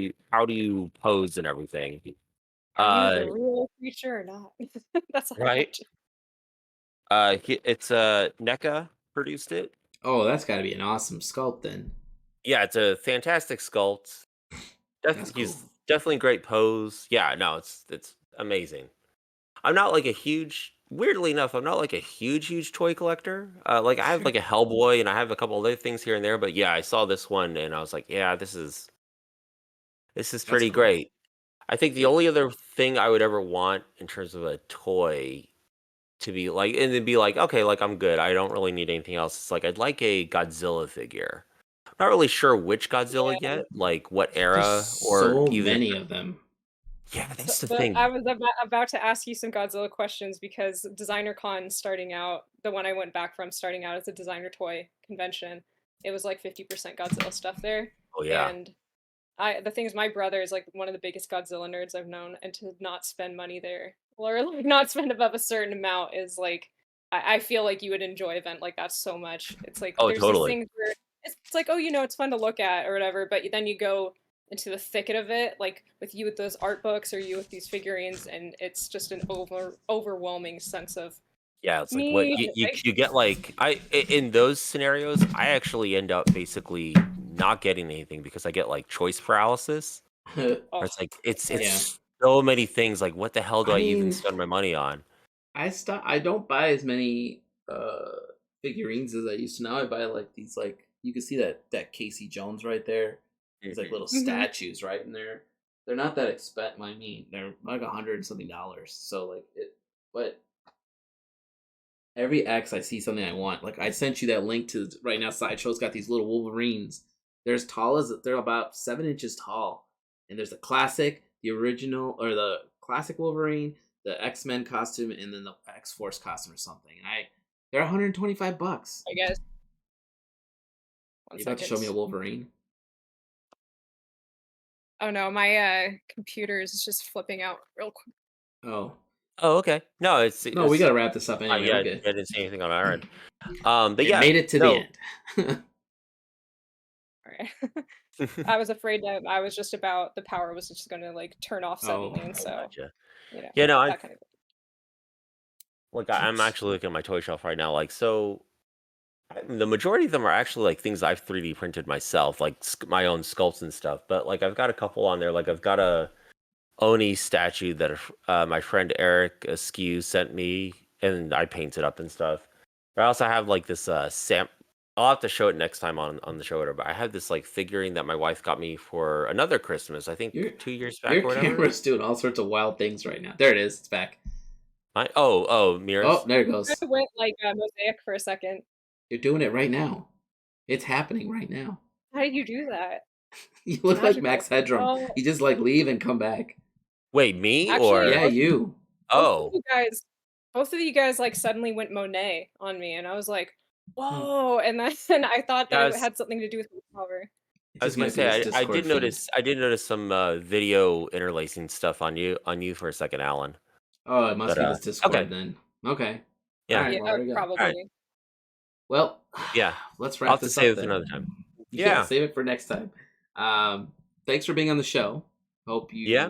you pose and everything?
Are you
Uh,
the real creature or not? That's all I
right.
want to.
It's NECA produced it.
Oh, that's got to be an awesome sculpt then.
Yeah, it's a fantastic sculpt.
That's cool.
He's definitely great pose. Yeah, no, it's amazing. I'm not like a huge weirdly enough, I'm not like a huge toy collector. Like I have like a Hellboy and I have a couple other things here and there, but yeah, I saw this one and I was like, yeah, this is
That's
pretty
cool.
great. I think the
It,
only other thing I would ever want in terms of a toy to be like and then be like, okay, like I'm good. I don't really need anything else. It's like I'd like a Godzilla figure. Not really sure which Godzilla
Yeah.
yet, like what
there's
era or
so
even
many of them.
yeah, that's the
But
thing.
I was about to ask you some Godzilla questions because Designer Con starting out, the one I went back from starting out as a designer toy convention, it was like 50% Godzilla stuff there.
Oh yeah.
And the thing is, my brother is like one of the biggest Godzilla nerds I've known, and to not spend money there or like not spend above a certain amount is like, I feel like you would enjoy an event like that so much. It's like
Oh,
there's these
totally.
things where it's like, oh, it's fun to look at or whatever, but then you go into the thicket of it, like with you with those art books or you with these figurines, and it's just an overwhelming sense of
Yeah, it's like what
me.
you get like in those scenarios, I actually end up basically not getting anything because I get like choice paralysis. Where
Oh,
it's like
Yeah.
it's so many things. Like what the hell do
I
I even
mean,
spend my money on?
I don't buy as many figurines as I used to. Now I buy like these, like you can see that Casey Jones right there. These like little
mhm.
statues right in there. They're not that expensive. I mean, they're like $100 and something. So like but every X I see something I want. Like I sent you that link to right now. Sideshow's got these little Wolverines. They're about 7 inches tall, and there's the classic, the original, or the classic Wolverine, the X-Men costume, and then the X-Force costume or something. And they're $125.
I guess. One
You about to show me a
second.
Wolverine?
Oh no, my computer is just flipping out real quick.
Oh
Oh, okay. No,
no, we
it's
gotta wrap this up anyway.
yeah,
We're
I
good.
didn't see anything on our end. But
It
yeah,
made it to the
no.
end.
All right. I was afraid that I was just about the power was just going to like turn off
Oh,
suddenly, and
Oh,
so
gotcha. Yeah, no,
that kind of.
I'm actually looking at my toy shelf right now. Like, so The majority of them are actually like things I've 3D printed myself, like my own sculpts and stuff. But like I've got a couple on there. Like I've got a Oni statue that my friend Eric Askew sent me, and I painted up and stuff. But I also have like this I'll have to show it next time on the show. Whatever. But I have this like figurine that my wife got me for another Christmas. I think
Your
2 years
your
back or whatever.
camera's doing all sorts of wild things right now. There it is. It's back.
Oh
Oh,
mirrors.
there it goes.
I went like mosaic for a second.
You're doing it right now. It's happening right now.
How did you do that?
You look like
Magical.
Max Headroom.
Oh.
You just like leave and come back.
Wait, me
Actually,
or
Yeah, you.
both of you guys like suddenly went Monet on me, and I was like, whoa! And then I thought that it had something to do with the cover.
I was gonna say I did notice some video interlacing stuff on you for a second, Alan.
Oh, it must be this Discord
okay.
then. Okay.
Yeah.
All right, well, there we go.
Probably.
Right.
Well,
yeah.
Let's
I'll
wrap
have to
this
save
up
it
then.
another time.
Yeah, save it for next time. Thanks for being on the show. Hope you.
Yeah,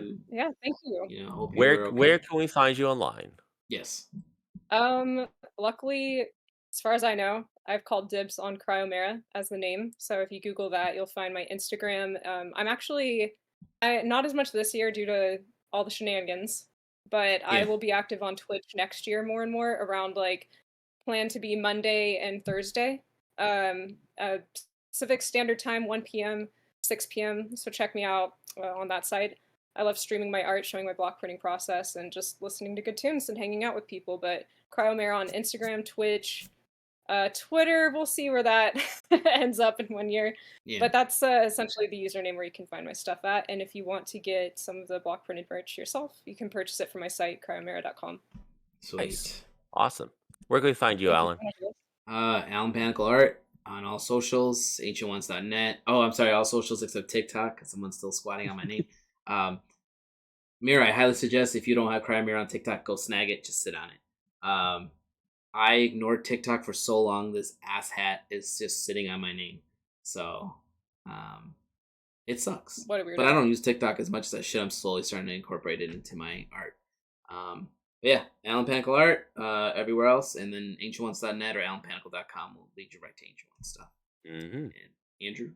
thank you.
You know, hope you
where
were okay.
where can we find you online?
Yes.
Luckily, as far as I know, I've called dibs on Cryomera as the name. So if you Google that, you'll find my Instagram. I'm actually not as much this year due to all the shenanigans, but I will be active on Twitch next year more and more around like plan to be Monday and Thursday. Pacific Standard Time, 1 p.m., 6 p.m. So check me out on that site. I love streaming my art, showing my block printing process, and just listening to good tunes and hanging out with people. But Cryomera on Instagram, Twitch, Twitter, we'll see where that ends up in 1 year. Yeah. But that's essentially the username where you can find my stuff at. And if you want to get some of the block printed merch yourself, you can purchase it from my site, cryomera.com.
Sweet.
Nice. Awesome. Where can we find you, Alan?
AllenPanakal Art on all socials, ancientones.net. Oh, I'm sorry, all socials except TikTok, because someone's still squatting on my name. Mira, I highly suggest if you don't have Cryomera on TikTok, go snag it. Just sit on it. I ignored TikTok for so long. This asshat is just sitting on my name, so it sucks.
What a weirdo.
But I don't use TikTok as much as I should. I'm slowly starting to incorporate it into my art. Yeah, AllenPanakal Art everywhere else, and then ancientones.net or AllenPanakal.com will lead you right to Ancient Ones stuff.
Mm-hmm.
And Andrew?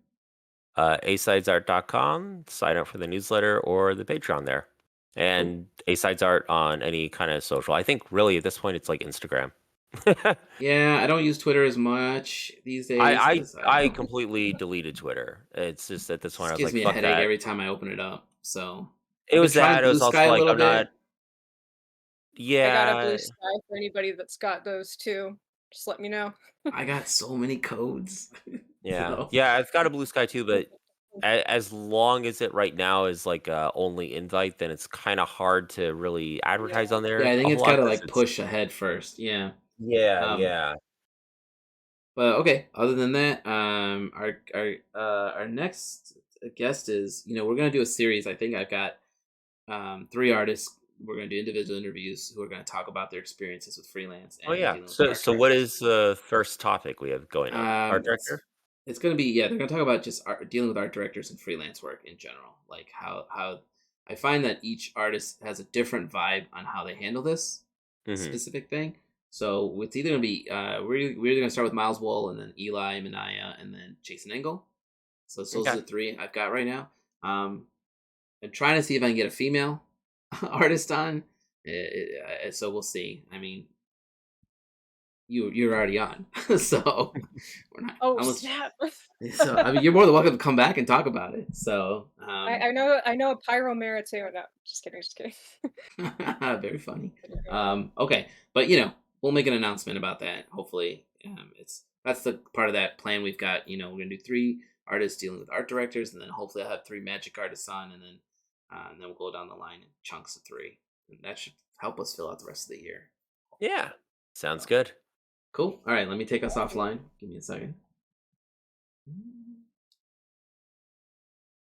asidesart.com, sign up for the newsletter or the Patreon there. And Asides Art on any kind of social. I think really at this point it's like Instagram.
Yeah, I don't use Twitter as much these days.
I completely deleted Twitter. It's just at this point I was like,
gives me
fuck
a headache
that.
every time I open it up. So
it was that. It was also like I'm not. Yeah,
I got a blue sky for anybody that's got those too. Just let me know.
I got so many codes.
Yeah, so. Yeah, I've got a blue sky too, but as long as it right now is like only invite, then it's kind of hard to really advertise on there.
Yeah, I think it's got to like push ahead first. Yeah.
Yeah.
But okay, other than that, our next guest is, we're gonna do a series. I think I've got 3 artists. We're gonna do individual interviews who are gonna talk about their experiences with freelance. And
So what is the first topic we have going on? Art director.
It's gonna be they're gonna talk about just dealing with art directors and freelance work in general, like how I find that each artist has a different vibe on how they handle this specific thing. So it's either gonna be we're either gonna start with Miles Wool, and then Eli Minaya, and then Jason Engel. So those are the 3 I've got right now. I'm trying to see if I can get a female artist on. So we'll see. I mean, you're already on, so we're not.
Oh, snap!
So I mean, you're more than welcome to come back and talk about it. So
I know a Pyromera too. No, just kidding.
Very funny. Okay, but we'll make an announcement about that. Hopefully, that's the part of that plan we've got. We're gonna do 3 artists dealing with art directors, and then hopefully I'll have 3 magic artists on, and then we'll go down the line in chunks of 3. And that should help us fill out the rest of the year.
Yeah, sounds good.
Cool. All right, let me take us offline. Give me a second.